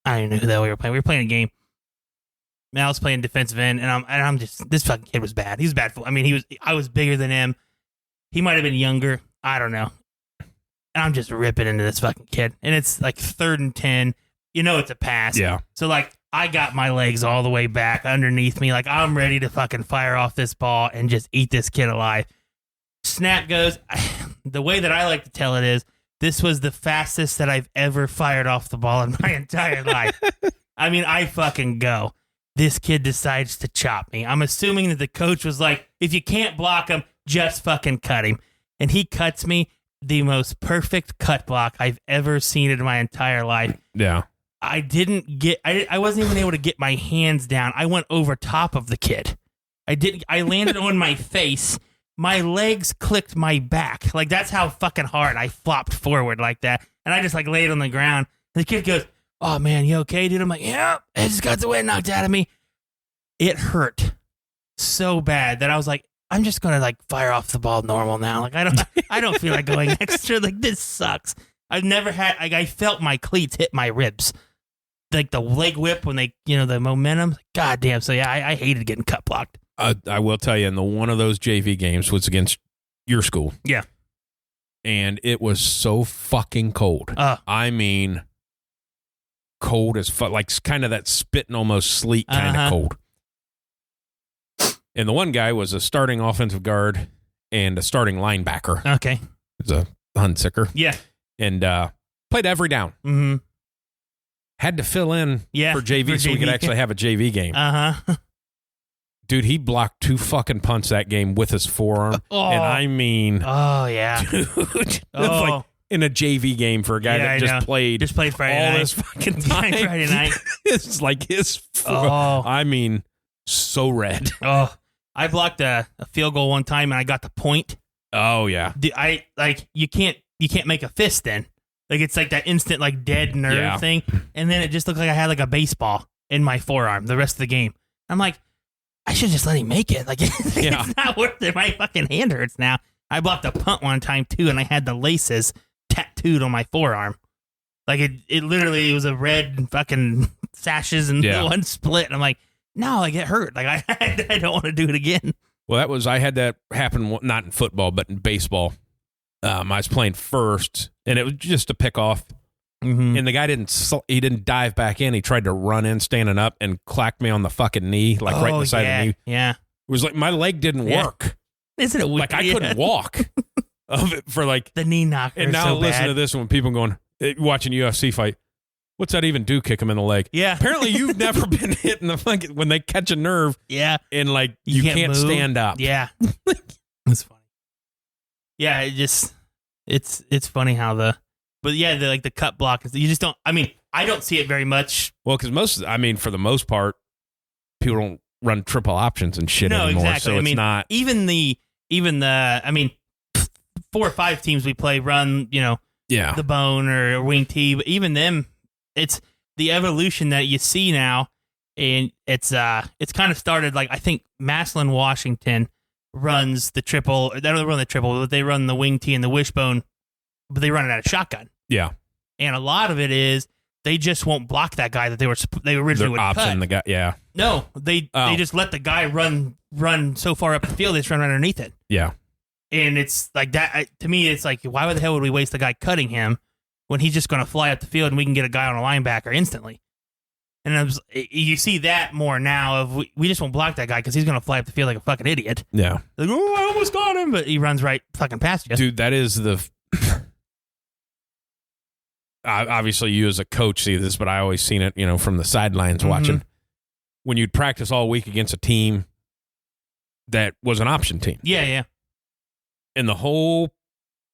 I don't even know who the hell we were playing. We were playing a game. I was playing defensive end, and I'm just, this fucking kid was bad. He was bad. I mean, I was bigger than him. He might have been younger. I don't know. And I'm just ripping into this fucking kid. And it's like 3rd and 10. You know it's a pass. Yeah. So, like, I got my legs all the way back underneath me. Like, I'm ready to fucking fire off this ball and just eat this kid alive. Snap goes. The way that I like to tell it is, this was the fastest that I've ever fired off the ball in my entire life. I mean, I fucking go. This kid decides to chop me. I'm assuming that the coach was like, if you can't block him, just fucking cut him. And he cuts me, the most perfect cut block I've ever seen in my entire life. Yeah. I wasn't even able to get my hands down. I went over top of the kid. I landed on my face. My legs clicked my back. Like, that's how fucking hard I flopped forward like that. And I just, like, laid on the ground. The kid goes, oh, man, you okay, dude? I'm like, yeah, I just got the wind knocked out of me. It hurt so bad that I was like, I'm just going to, like, fire off the ball normal now. Like, I don't feel like going extra. Like, this sucks. I've never had, like, I felt my cleats hit my ribs. Like, the leg whip when they, the momentum. God damn. So, yeah, I hated getting cut blocked. I will tell you, and one of those JV games was against your school. Yeah. And it was so fucking cold. I mean, cold as fuck. Like, kind of that spitting, almost sleet kind of cold. And the one guy was a starting offensive guard and a starting linebacker. Okay. He was a Hunsicker. Yeah. And played every down. Mm-hmm. Had to fill in for JV so we could actually have a JV game. Uh-huh. Dude, he blocked 2 fucking punts that game with his forearm. And I mean... Oh, yeah. Dude. Like in a JV game for a guy that just played Friday all night. this fucking time. Friday night. It's like his... I mean, so red. Oh, I blocked a field goal one time and I got the point. Oh, yeah. You can't make a fist then. Like, it's like that instant, like, dead nerve thing. And then it just looked like I had, like, a baseball in my forearm the rest of the game. I'm like... I should just let him make it. Like, it's not worth it. My fucking hand hurts now. I blocked a punt one time, too, and I had the laces tattooed on my forearm. Like, it literally was a red fucking sashes and one split. And I'm like, no, like, it hurt. Like, I don't want to do it again. Well, I had that happen, not in football, but in baseball. I was playing first, and it was just a pick off. Mm-hmm. And the guy didn't dive back in. He tried to run in standing up and clacked me on the fucking knee, like right in the side of the knee. Yeah. It was like my leg didn't work. Isn't it weird? Like I couldn't walk of it for like the knee knocker. And now listen to this when people going watching UFC fight. What's that even do? Kick him in the leg. Yeah. Apparently you've never been hit in the fucking when they catch a nerve. Yeah. And like you can't stand up. Yeah. It's funny. Yeah, it's funny how But yeah, the cut block is you just don't. I mean, I don't see it very much. Well, because for the most part, people don't run triple options and shit anymore. Exactly. So it's not even the 4 or 5 teams we play run, the bone or wing T, but even them, it's the evolution that you see now, and it's kind of started like I think Massillon, Washington runs the triple. They don't run the triple, but they run the wing T and the wishbone, but they run it out of shotgun. Yeah, and a lot of it is they just won't block that guy that they originally would cut. The guy, yeah. No, they just let the guy run so far up the field they just run right underneath it. Yeah. And it's like that. To me, it's like, why the hell would we waste the guy cutting him when he's just going to fly up the field and we can get a guy on a linebacker instantly? And you see that more now of we just won't block that guy because he's going to fly up the field like a fucking idiot. Yeah. Like, oh, I almost got him, but he runs right fucking past you. Dude, that is the... Obviously, you as a coach see this, but I always seen it, from the sidelines watching. When you'd practice all week against a team that was an option team. Yeah. And the whole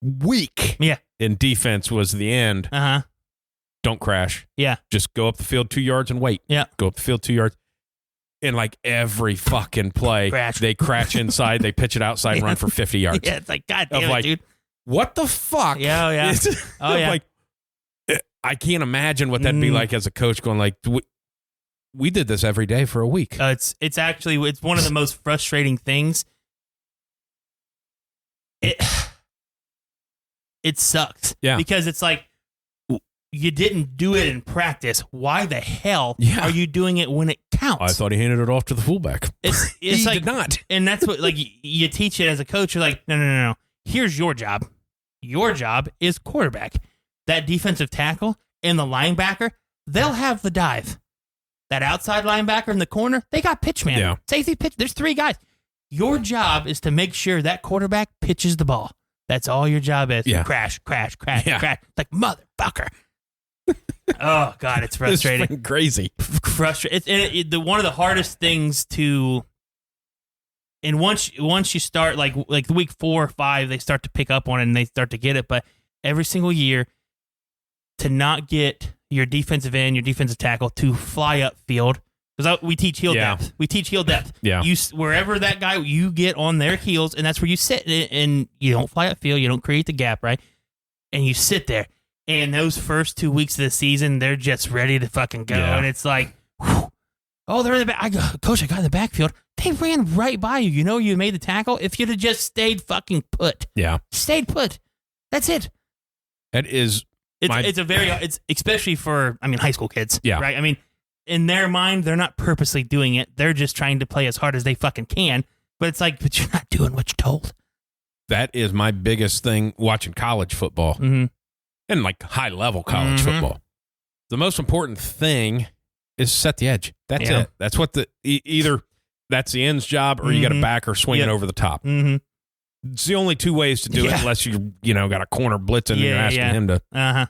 week in defense was the end. Uh-huh. Don't crash. Yeah. Just go up the field 2 yards and wait. Yeah. Go up the field 2 yards. And like every fucking play, they crash inside, they pitch it outside, run for 50 yards. Yeah, it's like, God damn it, dude. What the fuck? Yeah. Oh, yeah. Like, I can't imagine what that'd be like as a coach going like, we did this every day for a week. It's one of the most frustrating things. It sucks. Yeah. Because it's like, you didn't do it in practice. Why the hell are you doing it when it counts? I thought he handed it off to the fullback. It's he like, did not. And that's what, like, you teach it as a coach. You're like, no. Here's your job. Your job is quarterback. That defensive tackle and the linebacker, they'll have the dive. That outside linebacker in the corner, they got pitch man. Yeah. Safety pitch. There's 3 guys. Your job is to make sure that quarterback pitches the ball. That's all your job is. Yeah. Crash. Like, motherfucker. Oh, God, it's frustrating. It's crazy. Frustrating. One of the hardest things to... And once you start, like the week 4 or 5, they start to pick up on it and they start to get it. But every single year, to not get your defensive end, your defensive tackle to fly up field, because we teach heel depth. We teach heel depth. Yeah. Wherever that guy, you get on their heels, and that's where you sit, and you don't fly up field, you don't create the gap, right? And you sit there. And those first 2 weeks of the season, they're just ready to fucking go. Yeah. And it's like, whew, oh, they're in the back. Coach, I got in the backfield. They ran right by you. You made the tackle. If you'd have just stayed fucking put. Yeah. Stayed put. That's it. That is... It's especially for, high school kids. Yeah. Right? In their mind, they're not purposely doing it. They're just trying to play as hard as they fucking can. But it's like, but you're not doing what you're told. That is my biggest thing watching college football. Mm-hmm. And like high level college football. The most important thing is set the edge. That's it. That's what either that's the end's job or you got a backer swinging over the top. Mm-hmm. It's the only 2 ways to do it unless you got a corner blitzing and you're asking him to.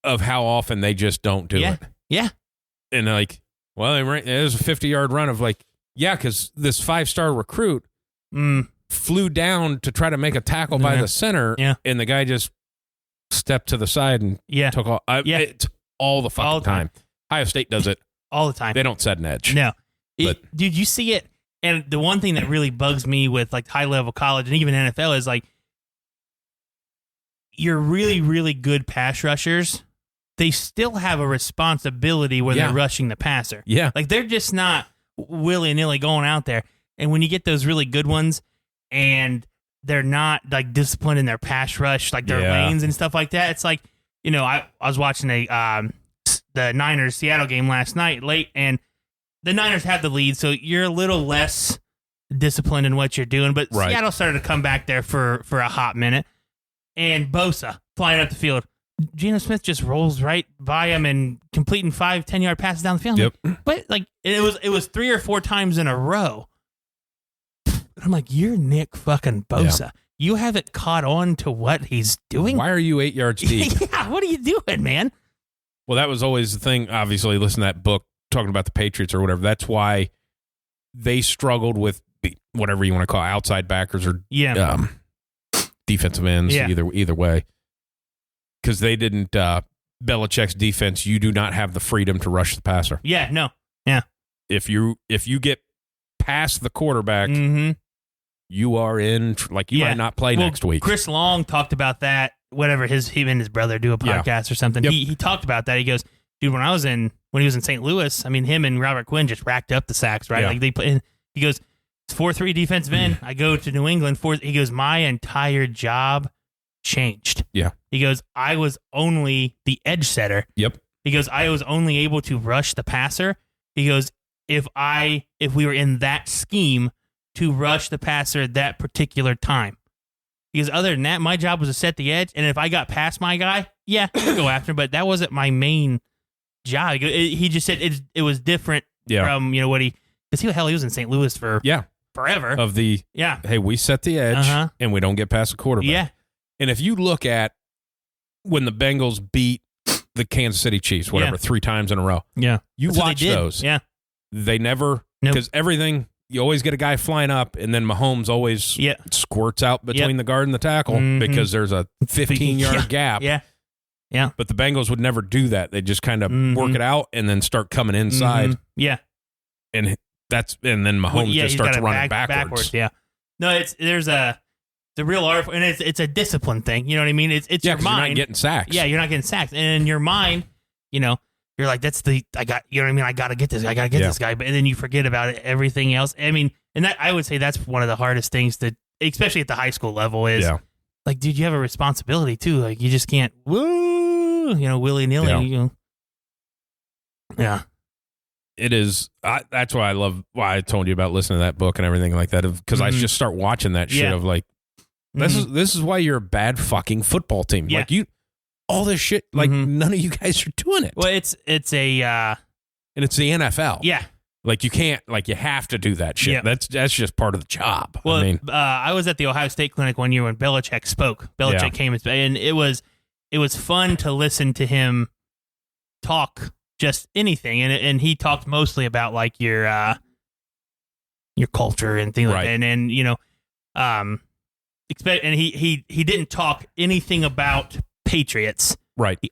Of how often they just don't do it. Yeah. And like, well, there's a 50-yard run of like, because this 5-star recruit flew down to try to make a tackle by the center, and the guy just stepped to the side and took all. It's all the fucking time. Ohio State does it all the time. They don't set an edge. No, dude, you see it. And the one thing that really bugs me with like high level college and even NFL is like, you're really, really good pass rushers. They still have a responsibility when they're rushing the passer. Yeah. Like they're just not willy-nilly going out there. And when you get those really good ones and they're not like disciplined in their pass rush, like their lanes and stuff like that, it's like, I was watching the Niners Seattle game last night late, and the Niners had the lead, so you're a little less disciplined in what you're doing. But Seattle started to come back there for a hot minute. And Bosa flying up the field. Geno Smith just rolls right by him and completing 5-10-yard passes down the field. Yep. But like it was 3 or 4 times in a row. I'm like, you're Nick fucking Bosa. Yeah. You haven't caught on to what he's doing. Why are you 8 yards deep? Yeah, what are you doing, man? Well, that was always the thing. Obviously, listen to that book talking about the Patriots or whatever. That's why they struggled with whatever you want to call outside backers or defensive ends, either way. Because they didn't Belichick's defense, you do not have the freedom to rush the passer. Yeah, no. Yeah. If you get past the quarterback, you are in, like, you might not play next week. Chris Long talked about that, whatever, he and his brother do a podcast or something. Yep. He talked about that. He goes, dude, when he was in St. Louis, I mean, him and Robert Quinn just racked up the sacks, right? Yeah. Like he goes, it's 4-3 defensive end. I go to New England. He goes, my entire job changed. Yeah. He goes, I was only the edge setter. Yep. He goes, I was only able to rush the passer. He goes, if we were in that scheme to rush the passer at that particular time. Because other than that, my job was to set the edge, and if I got past my guy, yeah, I'd go after him, but that wasn't my main job. He just said it was different from, what because he was in St. Louis for forever. Hey, we set the edge, and we don't get past the quarterback. Yeah. And if you look at when the Bengals beat the Kansas City Chiefs, 3 times in a row, you watch those. Yeah. They never, because everything, you always get a guy flying up, and then Mahomes always squirts out between the guard and the tackle because there's a 15-yard gap. Yeah. Yeah. But the Bengals would never do that. They just kind of work it out and then start coming inside. Yeah. And then Mahomes just starts running backwards. Yeah. No, there's a real art, and it's a discipline thing. You know what I mean? It's your mind. You're not getting sacks. Yeah, you're not getting sacks. And in your mind, you're like, I got to get this guy. I got to get this guy. But and then you forget about it, everything else. I mean, and that I would say that's one of the hardest things that, especially at the high school level, is like, dude, you have a responsibility too. Like, you just can't, willy nilly. Yeah. It is. That's why I told you about listening to that book and everything like that, because I just start watching that shit of like, this is why you're a bad fucking football team. Yeah. Like all this shit, like none of you guys are doing it. Well, it's and it's the NFL. Yeah. Like you can't, like you have to do that shit. Yeah. That's just part of the job. Well, I mean, I was at the Ohio State clinic one year when Belichick spoke. Belichick came and it was fun to listen to him talk just anything, and he talked mostly about like your culture and things like that, and and he didn't talk anything about Patriots. Right. He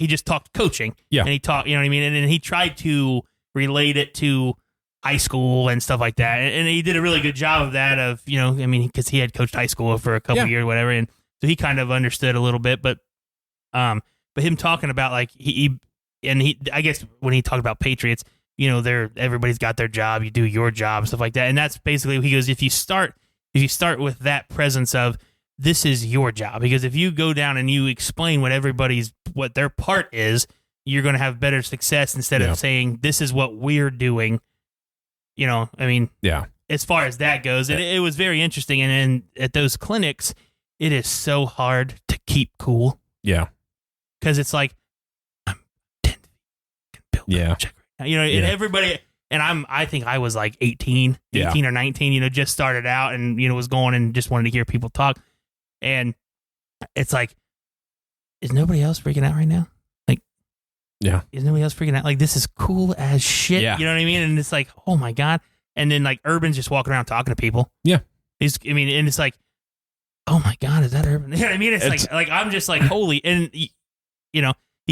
just talked coaching. Yeah. And he talked, you know what I mean? And he tried to relate it to high school and stuff like that. And he did a really good job of that because he had coached high school for a couple of years or whatever. And so he kind of understood a little bit, but him talking about like I guess when he talked about Patriots, everybody's got their job, you do your job, stuff like that. And that's basically, he goes, if you start with that presence of, this is your job, because if you go down and you explain what their part is, you're going to have better success instead of saying, this is what we're doing. As far as that goes, it was very interesting. And at those clinics, it is so hard to keep cool. Yeah. Because it's like, I'm 10 feet. And everybody, and I think I was like 18 or 19, just started out and, was going and just wanted to hear people talk. And it's like, is nobody else freaking out right now? Like, is nobody else freaking out? Like, this is cool as shit. Yeah. You know what I mean? And it's like, oh my God. And then like Urban's just walking around talking to people. Yeah. And it's like, oh my God, is that Urban? You know what I mean? It's like I'm just like, holy, and you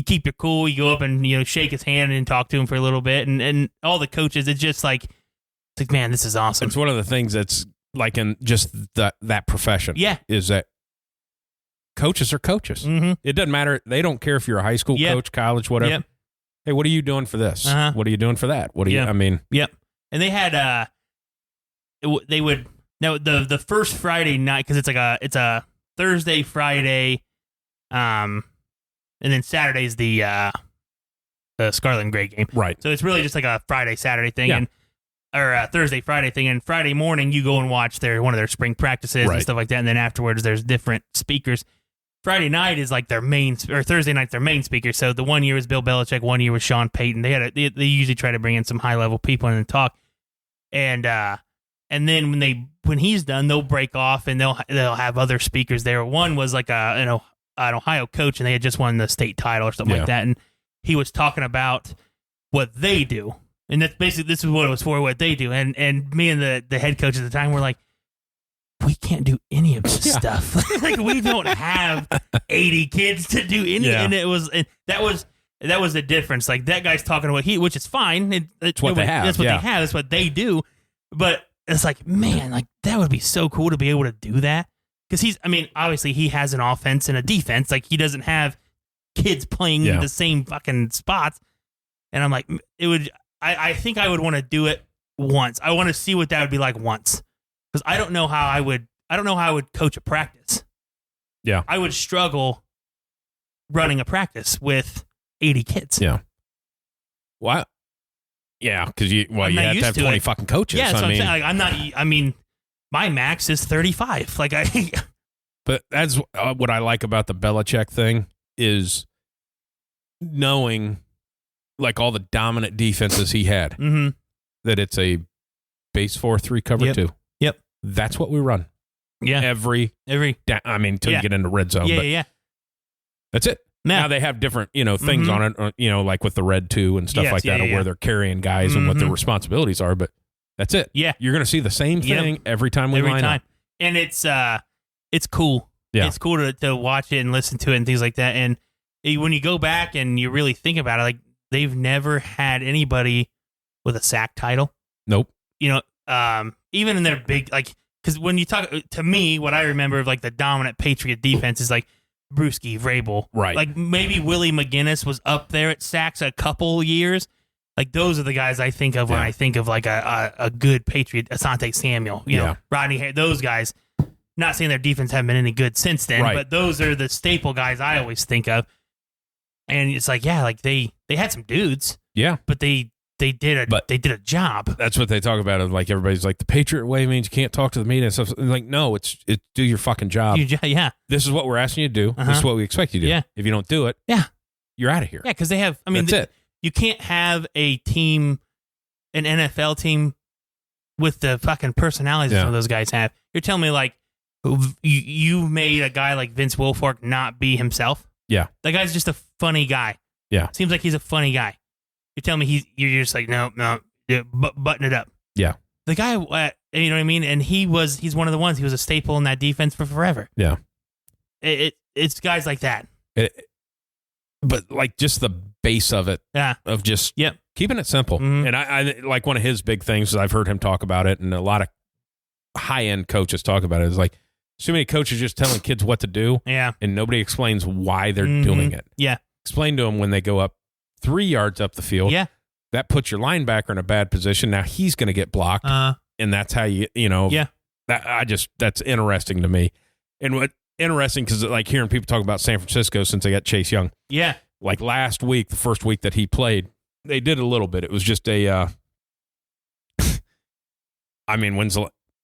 keep your cool, you go up and, shake his hand and talk to him for a little bit. And all the coaches, it's just like, man, this is awesome. It's one of the things that's like in just that profession. Yeah. Is that coaches are coaches. Mm-hmm. It doesn't matter. They don't care if you're a high school coach, college, whatever. Yep. Hey, what are you doing for this? Uh-huh. What are you doing for that? What do you, I mean. Yep. And they had, the first Friday night, because it's a Thursday, Friday, and then Saturday's the Scarlet and Gray game. Right. So it's really just like a Friday, Saturday thing, or a Thursday, Friday thing. And Friday morning, you go and watch one of their spring practices and stuff like that. And then afterwards, there's different speakers. Friday night is like their main, or Thursday night's their main speaker. So the one year was Bill Belichick, one year was Sean Payton. They usually try to bring in some high level people in and talk. And then when he's done, they'll break off and they'll have other speakers there. One was like an Ohio coach, and they had just won the state title or something like that. And he was talking about what they do. And that's basically, this is what it was for, what they do. And me and the head coach at the time were like, we can't do any of this stuff. Like, we don't have 80 kids to do any. Yeah. And that was the difference. Like, that guy's talking about which is fine. It's what they have. That's what they have. That's what they do. But it's like, man, like, that would be so cool to be able to do that. Because obviously he has an offense and a defense. Like, he doesn't have kids playing the same fucking spots. And I'm like, I think I would want to do it once. I want to see what that would be like once. Because I don't know how I would coach a practice. Yeah. I would struggle running a practice with 80 kids. Yeah. What? Yeah, because you have to have 20 fucking coaches. Yeah, that's what I'm saying. Like, my max is 35. Like, But that's what I like about the Belichick thing is knowing, like, all the dominant defenses he had, that it's a base 4-3 cover 2. Yep. That's what we run. Yeah. Every until you get into red zone. Yeah. That's it. Now they have different, things on it, like with the red 2 and stuff like that, where they're carrying guys and what their responsibilities are. But that's it. Yeah. You're going to see the same thing every time we line up. And it's cool. Yeah. It's cool to watch it and listen to it and things like that. And when you go back and you really think about it, like, they've never had anybody with a sack title. Nope. Even in their big, like, because when you talk to me, what I remember of, like, the dominant Patriot defense is like Brewski, Vrabel, right? Like, maybe Willie McGinnis was up there at sacks a couple years. Like, those are the guys I think of when I think of, like, a good Patriot, Asante Samuel, you know, Rodney Harris, those guys. Not saying their defense haven't been any good since then, but those are the staple guys I always think of. And it's like, like they had some dudes, but they did a job. That's what they talk about. Like, everybody's like, the Patriot way means you can't talk to the media and stuff. Like, no, it's do your fucking job. This is what we're asking you to do. This is what we expect you to do. Yeah. If you don't do it, you're out of here. Yeah, because they have. That's it. You can't have a team, an NFL team, with the fucking personalities some of those guys have. You're telling me, like, you made a guy like Vince Wilfork not be himself? Yeah, that guy's just a funny guy. Yeah, seems like he's a funny guy. You're telling me you're just like, no, button it up. Yeah. The guy, you know what I mean? And he's one of the ones, he was a staple in that defense for forever. Yeah. It's guys like that. But like, just the base of it. Yeah. Of just keeping it simple. Mm-hmm. And I like, one of his big things is I've heard him talk about it, and a lot of high-end coaches talk about it, is like, too many coaches just telling kids what to do. Yeah. And nobody explains why they're doing it. Yeah. Explain to them when they go up 3 yards up the field. Yeah. That puts your linebacker in a bad position. Now he's going to get blocked. And that's how that's interesting to me. And what interesting, because like hearing people talk about San Francisco since they got Chase Young. Yeah. Like last week, the first week that he played, they did a little bit. It was just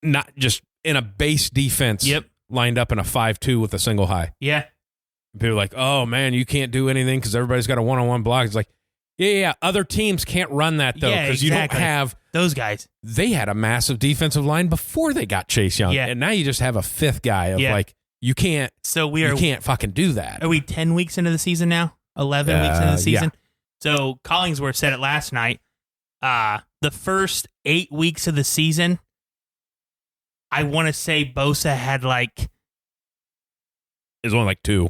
not just in a base defense. Yep. Lined up in a 5-2 with a single high. Yeah. People are like, oh, man, you can't do anything because everybody's got a one-on-one block. It's like, yeah. Other teams can't run that, though, because you don't have those guys. They had a massive defensive line before they got Chase Young. Yeah. And now you just have a fifth guy of like, you can't fucking do that. Are we 10 weeks into the season now? 11 weeks into the season? Yeah. So Collingsworth said it last night. The first 8 weeks of the season, I want to say Bosa had like... It was only like two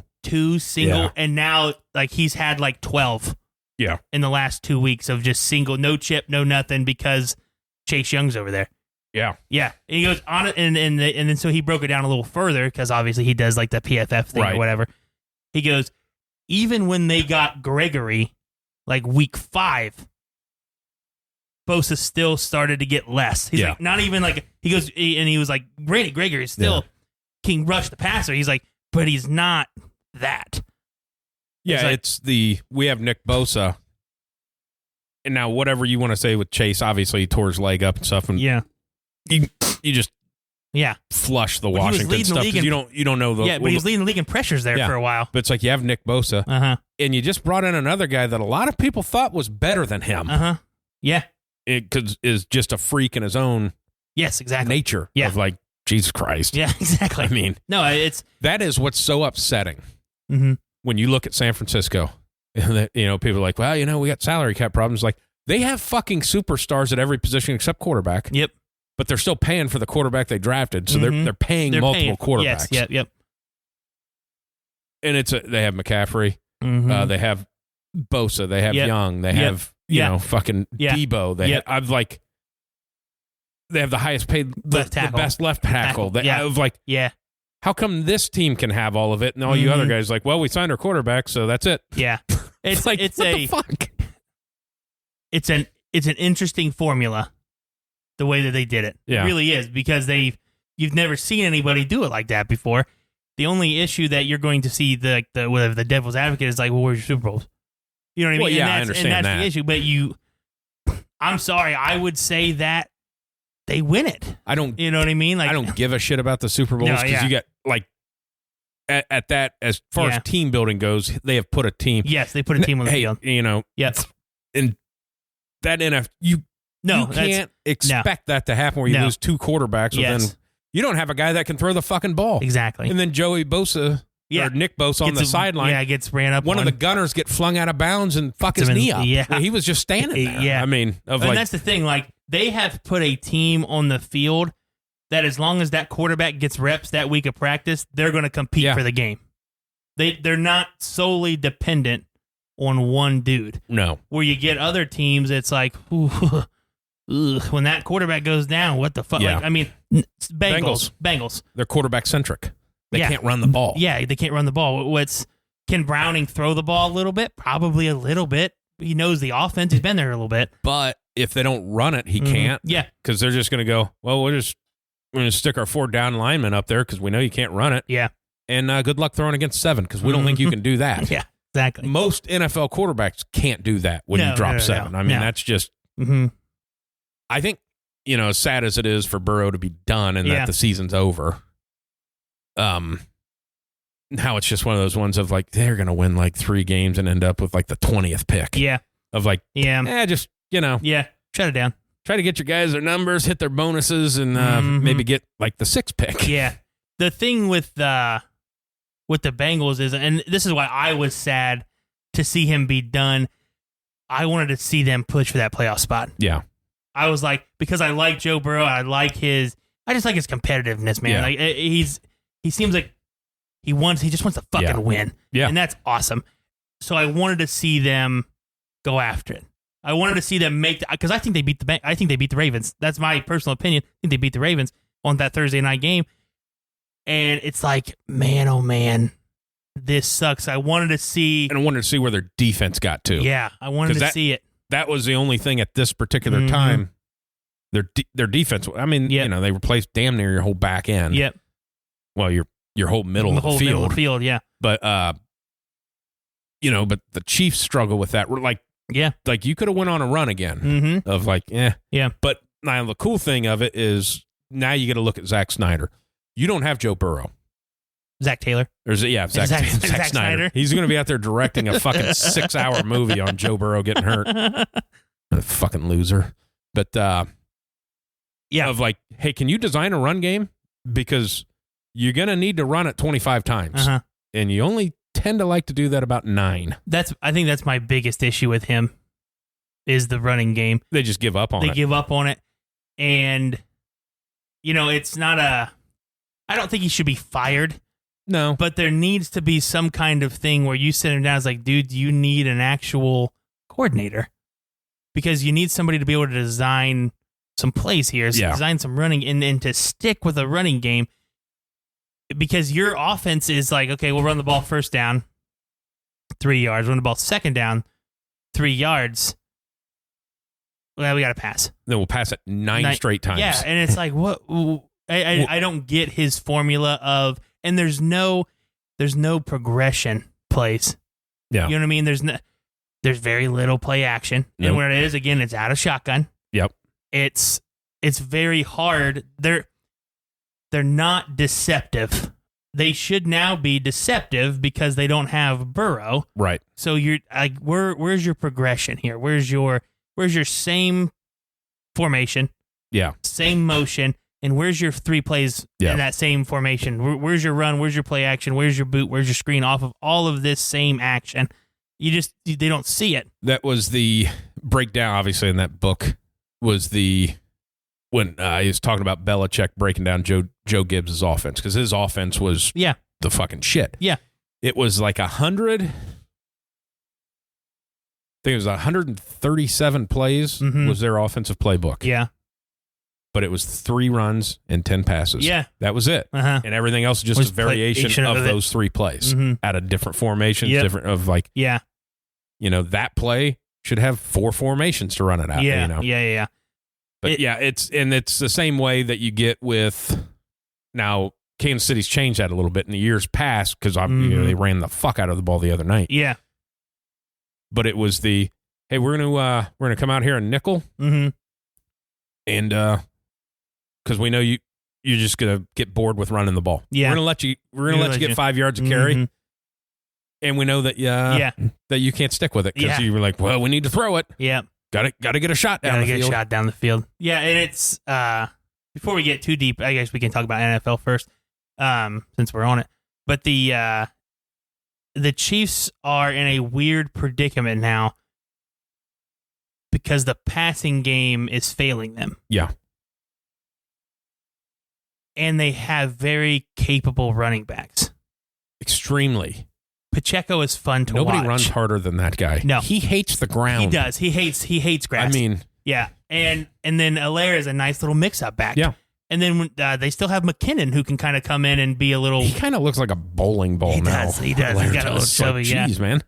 single, and now like he's had like 12 in the last 2 weeks of just single, no chip, no nothing, because Chase Young's over there. Yeah. And he goes on it, and then so he broke it down a little further, because obviously he does like the PFF thing or whatever. He goes, even when they got Gregory, like week 5, Bosa still started to get less. He's like, not even like, he goes, and he was like, granted, Gregory is still King Rush the passer. He's like, but he's not that. Yeah, we have Nick Bosa. And now whatever you want to say with Chase, obviously he tore his leg up and stuff. And you just flush the Washington stuff, because you don't know the... Yeah, but he was leading the league in pressures there for a while. But it's like, you have Nick Bosa, and you just brought in another guy that a lot of people thought was better than him. Yeah. It is just a freak in his own nature of like, Jesus Christ. Yeah, exactly. I mean, no, that is what's so upsetting when you look at San Francisco. And people are like, well, we got salary cap problems. Like, they have fucking superstars at every position except quarterback. Yep. but they're still paying for the quarterback they drafted. So they're paying multiple quarterbacks. Yes, yep. And they have McCaffrey. They have Bosa. They have Young. They have fucking Debo. They have the highest paid, the best left tackle. How come this team can have all of it and all you other guys well, we signed our quarterback, so that's it. Yeah, it's what the fuck? It's an interesting formula, the way that they did it. Yeah. It really is, because you've never seen anybody do it like that before. The only issue that you're going to see the devil's advocate is where's your Super Bowls? You know what I mean? Yeah, I understand and that's the issue. But I'm sorry, I would say that they win it. I don't. You know what I mean? I don't give a shit about the Super Bowls because you get at that, as far as team building goes, they have put a team. Yes, they put a team on the field. Yes, and that you can't expect that to happen where you lose two quarterbacks. Then you don't have a guy that can throw the fucking ball. Exactly. And then Joey Bosa or Nick Bosa on the sideline. Yeah, gets ran up. One of the gunners get flung out of bounds and fuck his knee up. Yeah. Well, he was just standing there. Yeah. I mean, and that's the thing. They have put a team on the field that as long as that quarterback gets reps that week of practice, they're going to compete for the game. They're not solely dependent on one dude. No. Where you get other teams, it's when that quarterback goes down, what the fuck? Yeah. Bengals. They're quarterback centric. They can't run the ball. Yeah, they can't run the ball. Can Browning throw the ball a little bit? Probably a little bit. He knows the offense. He's been there a little bit. But if they don't run it, he can't. Yeah. Because they're just going to go, well, we're going to stick our 4 down linemen up there because we know you can't run it. Yeah. And good luck throwing against 7 because we don't think you can do that. Yeah, exactly. Most NFL quarterbacks can't do that when you drop 7. I mean, that's just... I think, as sad as it is for Burrow to be done and that the season's over, now it's just one of those ones of they're going to win 3 games and end up with the 20th pick. Yeah. Of just, Yeah, shut it down. Try to get your guys their numbers, hit their bonuses, and maybe get the 6th pick. Yeah. The thing with the Bengals is, and this is why I was sad to see him be done, I wanted to see them push for that playoff spot. Yeah. I was because I like Joe Burrow, I just like his competitiveness, man. Yeah. He seems like he just wants to fucking win. Yeah. And that's awesome. So I wanted to see them go after it. I wanted to see them because I think they beat the Ravens. That's my personal opinion. I think they beat the Ravens on that Thursday night game. And it's man, oh man, this sucks. I wanted to see where their defense got to. Yeah, I wanted to see it. That was the only thing at this particular time. Their defense. I mean, they replaced damn near your whole back end. Yep. Well, your whole middle of the field. Middle of the field, yeah. But but the Chiefs struggle with that. You could have went on a run again of yeah. But now the cool thing of it is now you get to look at Zack Snyder. You don't have Joe Burrow. Zach Taylor. Zack Snyder. He's going to be out there directing a fucking 6-hour movie on Joe Burrow getting hurt. A fucking loser. But hey, can you design a run game? Because you're going to need to run it 25 times. And you only tend to like to do that about 9. I think that's my biggest issue with him is the running game. They just give up on it. They give up on it. And, it's not I don't think he should be fired. No. But there needs to be some kind of thing where you sit him down and it's dude, you need an actual coordinator. Because you need somebody to be able to design some plays here, design some running, and to stick with a running game. Because your offense is okay, we'll run the ball first down, 3 yards. Run the ball second down, 3 yards. Well, we got to pass. Then we'll pass it 9 straight times. Yeah, and it's what... I don't get his formula of, and there's no progression plays. Yeah, you know what I mean. There's very little play action, and when it is, again, it's out of shotgun. Yep, it's very hard. They're not deceptive. They should now be deceptive because they don't have Burrow. Right. So you're where's your progression here? Where's your same formation? Yeah, same motion. And where's your 3 plays in that same formation? Where's your run? Where's your play action? Where's your boot? Where's your screen off of all of this same action? They don't see it. That was the breakdown, obviously, in that book was the when he was talking about Belichick breaking down Joe Gibbs' offense, because his offense was the fucking shit. Yeah. It was like 100. I think it was 137 plays was their offensive playbook. Yeah. But it was 3 runs and 10 passes. Yeah. That was it. Uh-huh. And everything else is just a variation of those 3 plays out of different formations, different of like, that play should have 4 formations to run it out. Yeah. Yeah. But it's the same way that you get with now. Kansas City's changed that a little bit in the years past because they ran the fuck out of the ball the other night. Yeah. But it was hey, we're gonna come out here and nickel, and because we know you're just gonna get bored with running the ball. Yeah. We're gonna let you get 5 yards of carry, and we know that that you can't stick with it because you were like, well, we need to throw it. Yeah. Got to get a shot down the field. Got to get a shot down the field. Yeah, and it's before we get too deep, I guess we can talk about NFL first, since we're on it. But the Chiefs are in a weird predicament now because the passing game is failing them. Yeah. And they have very capable running backs. Extremely. Pacheco is fun to watch. Nobody runs harder than that guy. No. He hates the ground. He does. He hates grass. I mean, yeah. And then Allaire is a nice little mix-up back. Yeah. And then they still have McKinnon, who can kind of come in and be a little... He kind of looks like a bowling ball now. He does. He's got a little chubby, Jeez, man.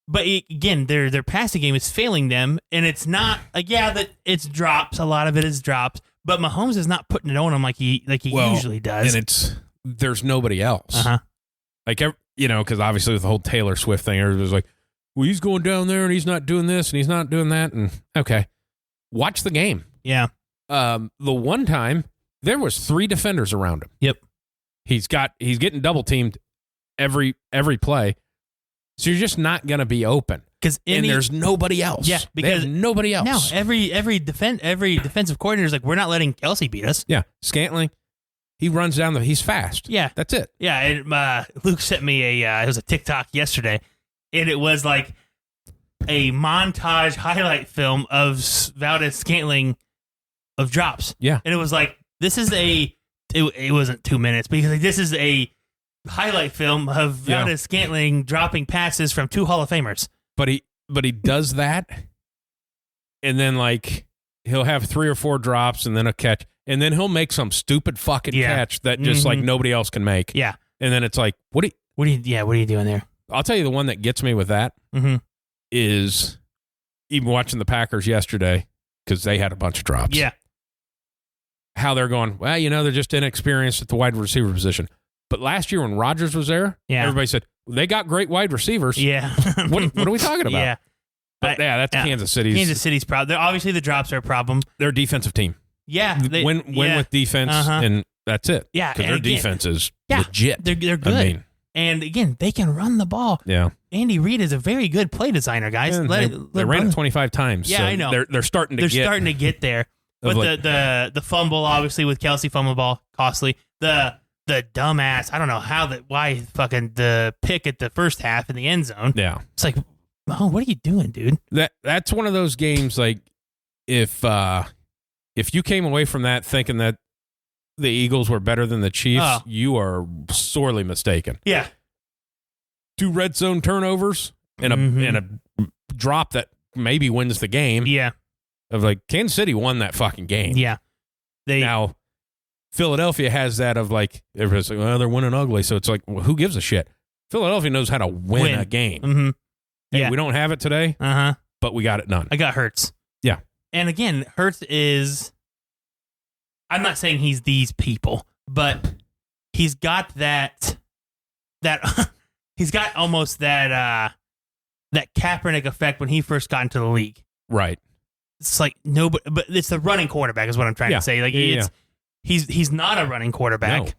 But again, their passing game is failing them, and it's not... that it's drops. A lot of it is drops. But Mahomes is not putting it on them like he usually does. And there's nobody else. Uh-huh. Like, because obviously with the whole Taylor Swift thing, everybody's like, well, he's going down there and he's not doing this and he's not doing that. And okay, watch the game. Yeah. The one time there was 3 defenders around him. Yep. He's getting double teamed every play. So you're just not going to be open. And there's nobody else. Yeah. Because nobody else. No, every defensive coordinator is like, we're not letting Kelce beat us. Yeah. Scantling. He runs down he's fast. Yeah. That's it. Yeah. And, Luke sent me it was a TikTok yesterday, and it was like a montage highlight film of Valdez Scantling of drops. Yeah. And it was like, this is it wasn't 2 minutes, because like, this is a highlight film of Valdez Scantling dropping passes from 2 Hall of Famers. But he does that, and then like he'll have 3 or 4 drops and then a catch. And then he'll make some stupid fucking catch that just like nobody else can make. Yeah. And then it's like, what are you doing there? I'll tell you the one that gets me with that is even watching the Packers yesterday, because they had a bunch of drops. Yeah. How they're going, well, they're just inexperienced at the wide receiver position. But last year when Rodgers was there, everybody said, they got great wide receivers. Yeah. what are we talking about? Yeah. But that's Kansas City's. Kansas City's problem. Obviously the drops are a problem. They're a defensive team. Yeah. Win with defense, and that's it. Yeah. Because their defense is legit. They're good. I mean, and again, they can run the ball. Yeah. Andy Reid is a very good play designer, guys. They ran it 25 times. Yeah, so I know. They're starting to get there. But the fumble, obviously, with Kelce fumble ball, costly. The dumbass, I don't know why fucking the pick at the first half in the end zone. Yeah. It's like, oh, what are you doing, dude? That's one of those games, like, if you came away from that thinking that the Eagles were better than the Chiefs, you are sorely mistaken. Yeah. 2 red zone turnovers and a drop that maybe wins the game. Yeah. Of like, Kansas City won that fucking game. Yeah. Now, Philadelphia has that of like, everybody's like, well, they're winning ugly. So it's like, well, who gives a shit? Philadelphia knows how to win a game. Mm-hmm. Hey, we don't have it today, but we got it done. I got Hurts. Yeah. And again, Hurts is, I'm not saying he's these people, but he's got that he's got almost that Kaepernick effect when he first got into the league. Right. It's like nobody, but it's the running quarterback is what I'm trying to say. Like he's not a running quarterback,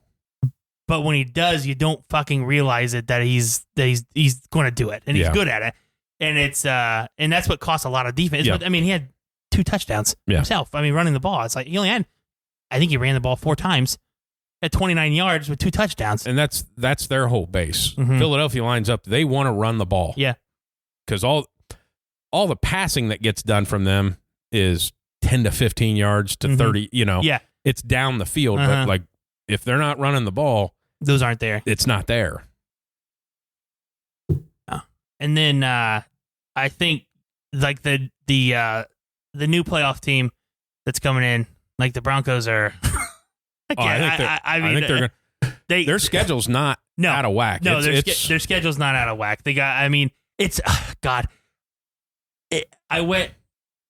but when he does, you don't fucking realize it that he's going to do it, and he's good at it, and it's and that's what costs a lot of defense. Yeah. But, I mean, he had 2 touchdowns himself. I mean, running the ball, it's like he only had, I think he ran the ball 4 times at 29 yards with 2 touchdowns, and that's their whole base. Mm-hmm. Philadelphia lines up; they want to run the ball. Yeah, because all the passing that gets done from them is 10 to 15 yards to 30, Yeah. it's down the field. But like if they're not running the ball, those aren't there. It's not there. And then I think like the new playoff team that's coming in, like the Broncos are. I think they're gonna. Their schedule's not out of whack. No, their schedule's not out of whack. They got. I mean, it's God.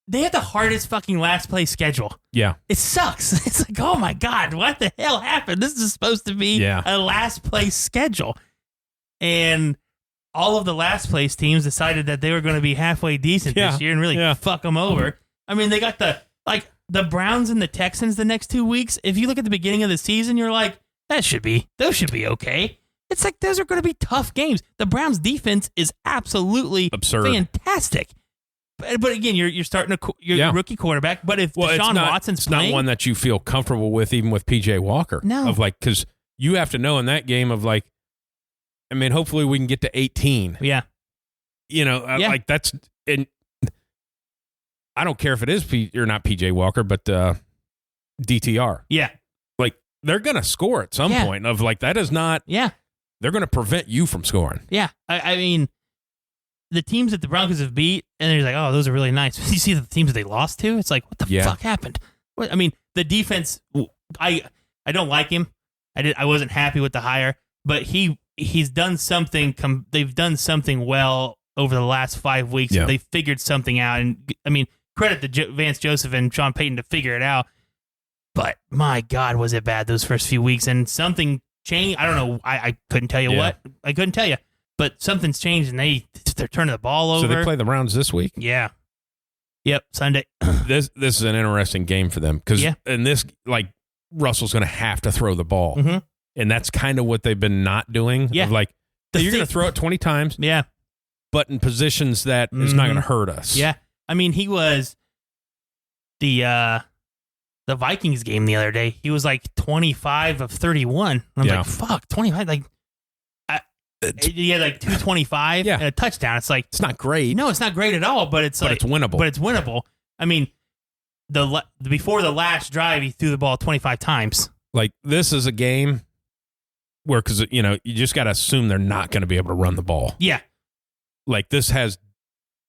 They have the hardest fucking last place schedule. Yeah, it sucks. It's like, oh my God, what the hell happened? This is supposed to be a last place schedule, and all of the last place teams decided that they were going to be halfway decent this year and really fuck them over. I mean, they got the Browns and the Texans the next 2 weeks. If you look at the beginning of the season, you're like, those should be okay. It's like those are going to be tough games. The Browns defense is absolutely absurd, fantastic. But again, you're starting a rookie quarterback. But if Deshaun Watson's playing, it's not one that you feel comfortable with, even with PJ Walker. No, because you have to know in that game of like, I mean, hopefully we can get to 18. Yeah, like that's and I don't care if it is or not PJ Walker, but DTR. Yeah, like they're gonna score at some point. Of like that is not. Yeah, they're gonna prevent you from scoring. Yeah, I mean. The teams that the Broncos have beat, and they're like, oh, those are really nice. You see the teams that they lost to, it's like, what the fuck happened? I mean, the defense, I don't like him. I wasn't happy with the hire, but he's done something. They've done something well over the last 5 weeks. Yeah. They figured something out, and I mean, credit to Vance Joseph and Sean Payton to figure it out. But my God, was it bad those first few weeks? And something changed. I don't know. I couldn't tell you what. I couldn't tell you. But something's changed, and they're turning the ball over. So they play the Browns this week? Yeah. Yep, Sunday. This is an interesting game for them because in this, like, Russell's going to have to throw the ball. Mm-hmm. And that's kind of what they've been not doing. Yeah. Of like, you're going to throw it 20 times. Yeah. But in positions that is not going to hurt us. Yeah. I mean, he was the Vikings game the other day. He was like 25 of 31. I was like, fuck, 25. Like, he had like 225 and a touchdown. It's like, it's not great. No, it's not great at all, but it's winnable. But it's winnable. I mean, before the last drive, he threw the ball 25 times. Like, this is a game where, because, you just got to assume they're not going to be able to run the ball. Yeah. Like, this has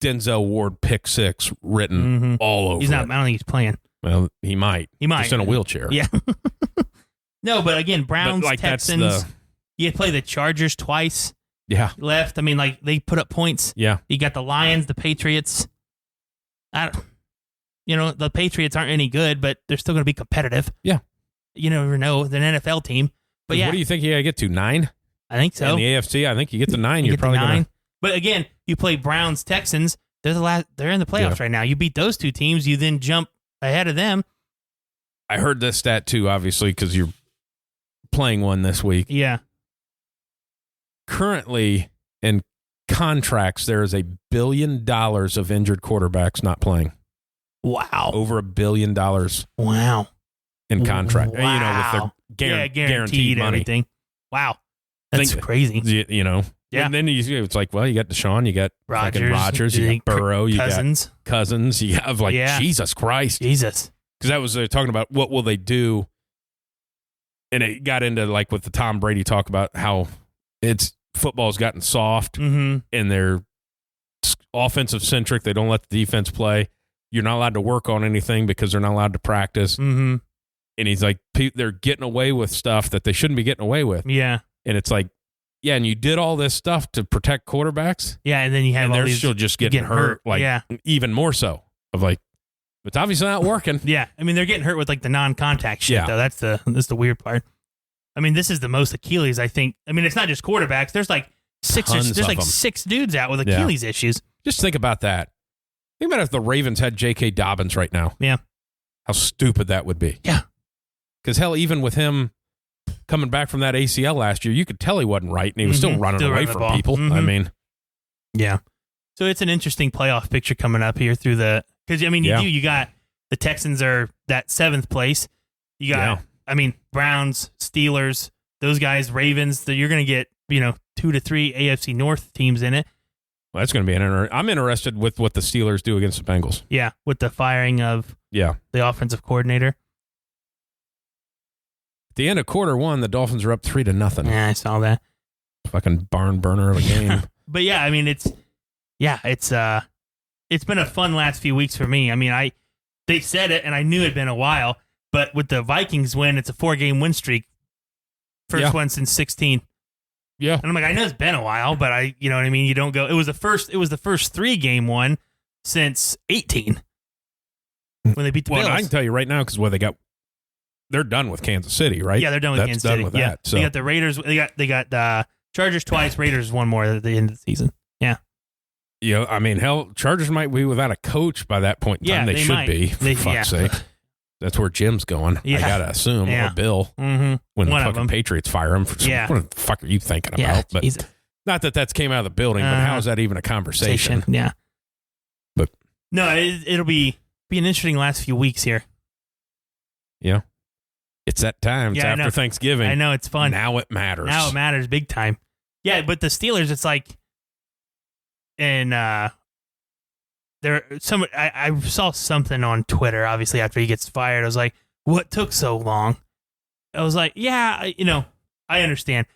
Denzel Ward pick six written all over He's not. I don't think he's playing. Well, he might. Just in a wheelchair. Yeah. No, but again, Browns, Texans. You play the Chargers twice. Yeah. Left. I mean, like, they put up points. Yeah. You got the Lions, the Patriots. The Patriots aren't any good, but they're still going to be competitive. Yeah. You never know. They're an NFL team. But what do you think you got to get to? 9? I think so. In the AFC, I think you get to 9. You're probably going to. But again, you play Browns, Texans. They're in the playoffs right now. You beat those two teams. You then jump ahead of them. I heard this stat too, obviously, because you're playing one this week. Yeah. Currently, in contracts, there is $1 billion of injured quarterbacks not playing. Wow. Over $1 billion. Wow. In contract. Wow. With their guaranteed money. Everything. Wow. That's crazy. Yeah. And then it's like, well, you got Deshaun, you got Rodgers, you got Burrow, you got Cousins. You have Jesus Christ. Jesus. Because that was talking about what will they do. And it got into like with the Tom Brady talk about how football's gotten soft and they're offensive centric. They don't let the defense play. You're not allowed to work on anything because they're not allowed to practice. Mm-hmm. And he's like, they're getting away with stuff that they shouldn't be getting away with. Yeah. And it's like, yeah, and you did all this stuff to protect quarterbacks. Yeah, and then you have they're still just getting hurt. Like, even more so. Of like, it's obviously not working. Yeah, I mean, they're getting hurt with like the non-contact shit, though. That's the weird part. I mean, this is the most Achilles, I think. I mean, it's not just quarterbacks. There's like six dudes out with Achilles issues. Just think about that. Think about if the Ravens had J.K. Dobbins right now. Yeah. How stupid that would be. Yeah. Because hell, even with him coming back from that ACL last year, you could tell he wasn't right, and he was still running away from people. I mean. Yeah. So it's an interesting playoff picture coming up here through because, I mean, you got the Texans are that 7th place. You got, I mean, Browns, Steelers, those guys, Ravens, you're going to get, 2 to 3 AFC North teams in it. Well, that's going to be I'm interested with what the Steelers do against the Bengals. Yeah, with the firing of the offensive coordinator. At the end of quarter one, the Dolphins are up 3-0. Yeah, I saw that. Fucking barn burner of a game. But yeah, I mean, it's been a fun last few weeks for me. I mean, they said it, and I knew it'd been a while. But with the Vikings win, it's a 4-game win streak. First one since 16. Yeah. And I'm like, I know it's been a while, but you know what I mean? You don't go. It was the first 3-game one since 18 when they beat the Bills. Well, I can tell you right now because they're done with Kansas City, right? Yeah, they're done with Kansas City. Done with that. So. They got the Raiders. They got the Chargers twice. Raiders one more at the end of the season. Yeah. Yeah, I mean, hell, Chargers might be without a coach by that point in time. They should might be. For fuck's sake. That's where Jim's going. I gotta assume, or Bill, when the fucking Patriots fire him. What the fuck are you thinking about? But not that's came out of the building, but how is that even a conversation? Yeah. But no, it'll be an interesting last few weeks here. Yeah. It's that time. It's after Thanksgiving. I know, it's fun. Now it matters. Now it matters big time. Yeah, but the Steelers, it's like, and I saw something on Twitter, obviously, after he gets fired. I was like, what took so long? I was like, yeah, I understand.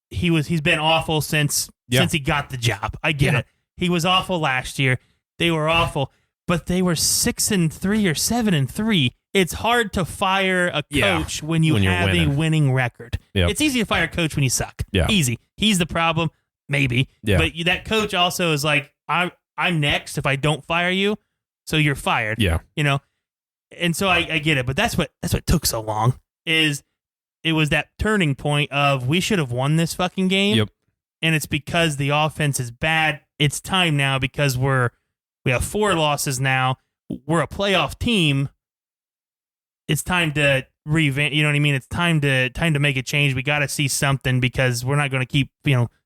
He's been awful since he got the job. I get it. He was awful last year. They were awful, but they were 6-3 or 7-3. It's hard to fire a coach when you have a winning record. Yep. It's easy to fire a coach when you suck. Yeah. Easy. He's the problem, maybe. Yeah. But that coach also is like, I'm next if I don't fire you, so you're fired. Yeah. And so I get it, but that's what took so long. It was that turning point of we should have won this fucking game. Yep. And it's because the offense is bad. It's time now because we have 4 losses now. We're a playoff team. It's time to revamp. You know what I mean? It's time to make a change. We got to see something because we're not going to keep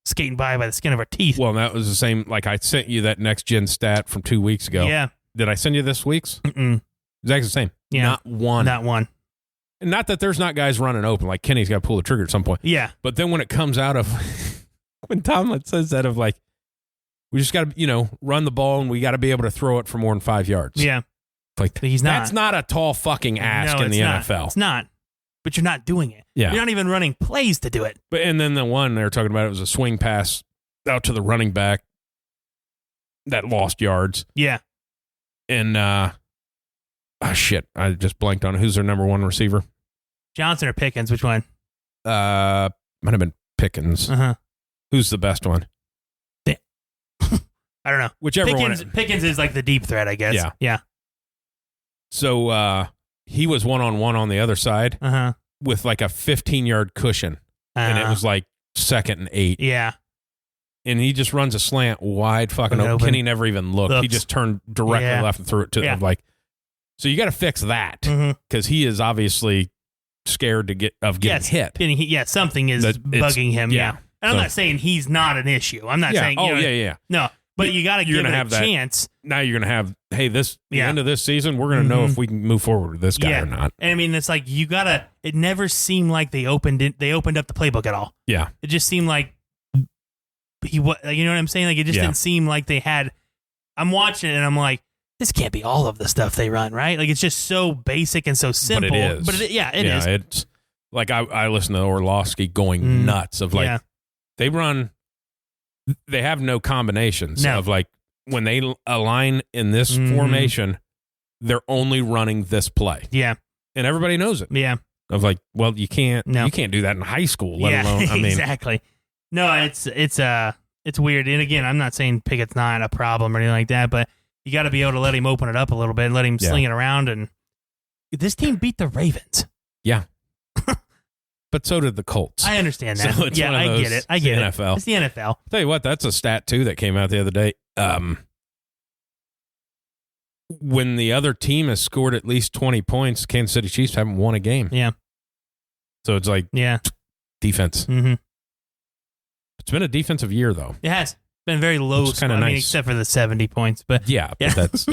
skating by the skin of our teeth. Well, that was the same. Like I sent you that next gen stat from 2 weeks ago. Yeah. Did I send you this week's? Mm-mm. Exactly the same. Yeah. Not one. And not that there's not guys running open. Like Kenny's got to pull the trigger at some point. Yeah. But then when it comes out of when Tomlin says that of like, we just got to run the ball and we got to be able to throw it for more than 5 yards. Yeah. Like he's not. That's not a tall fucking ask in the NFL. It's not. But you're not doing it. Yeah. You're not even running plays to do it. But and then the one they were talking about, it was a swing pass out to the running back that lost yards. Yeah. And shit, I just blanked on who's their number 1 receiver. Johnson or Pickens? Which one? Might have been Pickens. Uh-huh. Who's the best one? I don't know. Whichever one. Pickens is like the deep threat, I guess. Yeah. Yeah. So he was 1-on-1 on the other side with like a 15-yard cushion. And it was like 2nd and 8. Yeah. And he just runs a slant wide fucking open. Kenny never even looked. He just turned directly left and threw it to like. So you got to fix that because he is obviously scared to getting hit. Something is bugging him. Yeah. And I'm not saying he's not an issue. I'm not saying. No. But you got to give it a chance. Now you're going to have, the end of this season, we're going to know if we can move forward with this guy or not. And I mean, it's like you got to, it never seemed like they opened up the playbook at all. Yeah. It just seemed like you know what I'm saying? Like it just didn't seem like they had, I'm watching it and I'm like, this can't be all of the stuff they run, right? Like it's just so basic and so simple. But it is. It is. It's like I listen to Orlovsky going nuts of like, they have no combinations of like when they align in this formation, they're only running this play. Yeah. And everybody knows it. Yeah. Of like, well, you can't do that in high school, let alone, I mean. Exactly. No, it's weird. And again, I'm not saying Pickett's not a problem or anything like that, but you got to be able to let him open it up a little bit and let him sling it around. And this team beat the Ravens. Yeah. But so did the Colts. I understand that. So it's one of those, I get it. I get it. NFL. It's the NFL. I'll tell you what, that's a stat too that came out the other day. When the other team has scored at least 20 points, Kansas City Chiefs haven't won a game. Yeah. So it's like defense. Mm-hmm. It's been a defensive year though. It has been very low. Kind of nice, except for the 70 points. But but that's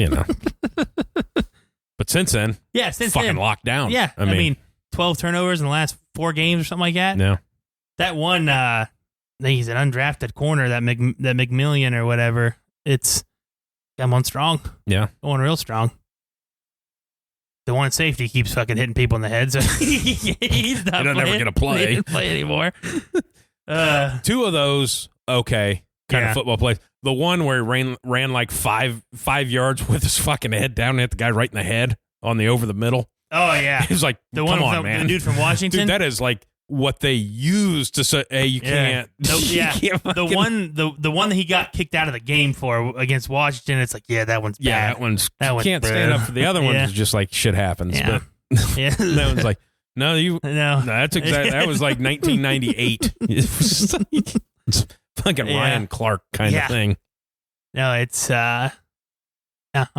But since then, fucking locked down. Yeah, I mean 12 turnovers in the last 4 games or something like that. Yeah. That one he's an undrafted corner, that McMillian or whatever. It's come on strong. Yeah. Going real strong. The one safety keeps fucking hitting people in the head, so he's not He'll never get a play. He didn't play anymore. Two of those, okay, kind of football plays. The one where he ran like five yards with his fucking head down and hit the guy right in the head on the over the middle. Oh, yeah. He's like, the come one on, with man. the dude from Washington? Dude, that is like what they use to say, hey, you can't. Nope, yeah. You can't the one that he got kicked out of the game for against Washington, it's like, yeah, that one's bad. Yeah, that one's you can't stand up for the other ones. It's just like shit happens. Yeah. But Yeah. that one's like, no, no, that's exactly, that was like 1998. It's fucking Ryan Clark kind of thing. No, it's I'm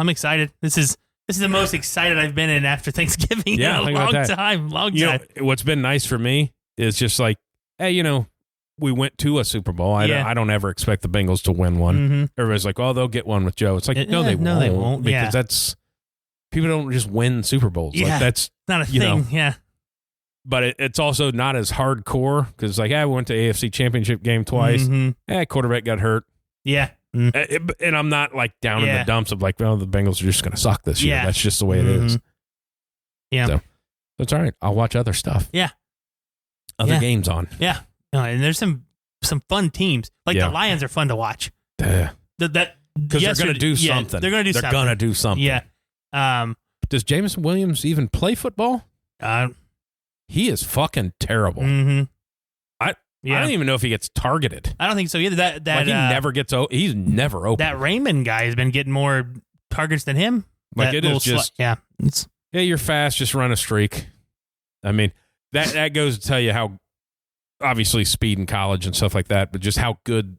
excited. This is the most excited I've been in after Thanksgiving in a long time. What's been nice for me is just like, hey, we went to a Super Bowl. I don't ever expect the Bengals to win one. Mm-hmm. Everybody's like, oh, they'll get one with Joe. It's like, no, they won't. Because that's, people don't just win Super Bowls. Yeah. Like, that's not a thing. Yeah. But it's also not as hardcore because, like, we went to AFC Championship game twice. Mm-hmm. Quarterback got hurt. Yeah. And I'm not like down in the dumps of like, well, the Bengals are just going to suck this year. Yeah. That's just the way it is. Yeah. So that's all right. I'll watch other stuff. Yeah. Other games on. Yeah. No, and there's some fun teams. Like the Lions are fun to watch. Because they're going to do something. They're going to do something. They're going to do something. Yeah. Does Jameson Williams even play football? He is fucking terrible. Mm-hmm. I don't even know if he gets targeted. I don't think so either. That like he never gets. He's never open. That Raymond guy has been getting more targets than him. Like it is just you're fast. Just run a streak. I mean that goes to tell you how obviously speed in college and stuff like that, but just how good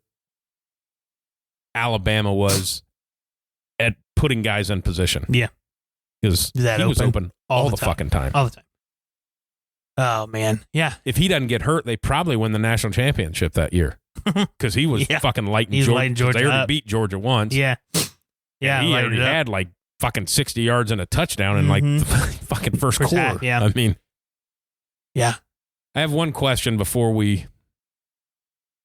Alabama was at putting guys in position. Yeah, because he was open all the fucking time. All the time. Oh, man. Yeah. If he doesn't get hurt, they probably win the national championship that year because he was fucking lighting Georgia. They already beat Georgia once. Yeah. Yeah. He already had like fucking 60 yards and a touchdown in like the fucking first quarter. Half, yeah. I mean, yeah. I have one question before we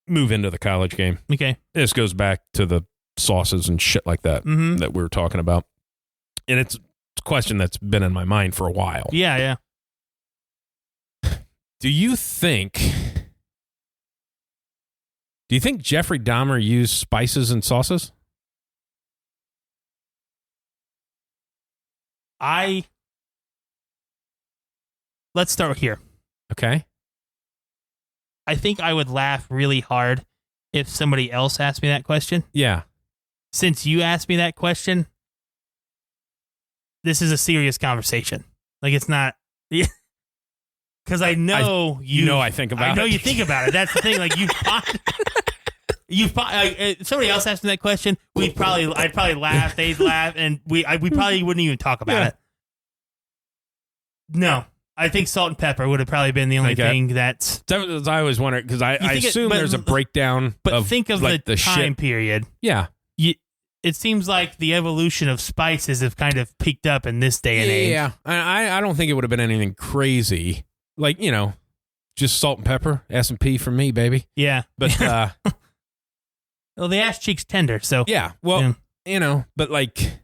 move into the college game. Okay. This goes back to the sauces and shit like that that we were talking about. And it's a question that's been in my mind for a while. Yeah, yeah. Do you think Jeffrey Dahmer used spices and sauces? Let's start here. Okay. I think I would laugh really hard if somebody else asked me that question. Yeah. Since you asked me that question, this is a serious conversation. Like it's not. Because I know I think about it. I know you think about it. That's the thing. Like if somebody else asked me that question, I'd probably laugh. They'd laugh, and we probably wouldn't even talk about it. No, I think salt and pepper would have probably been the only thing that's. That was, I always wondered because I assume there's a breakdown. But think of like the time period. Yeah. It seems like the evolution of spices have kind of peaked up in this day and age. Yeah, I don't think it would have been anything crazy. Like, just salt and pepper, S&P for me, baby. Yeah. But, well, the ass cheek's tender, so. Yeah. Well, but like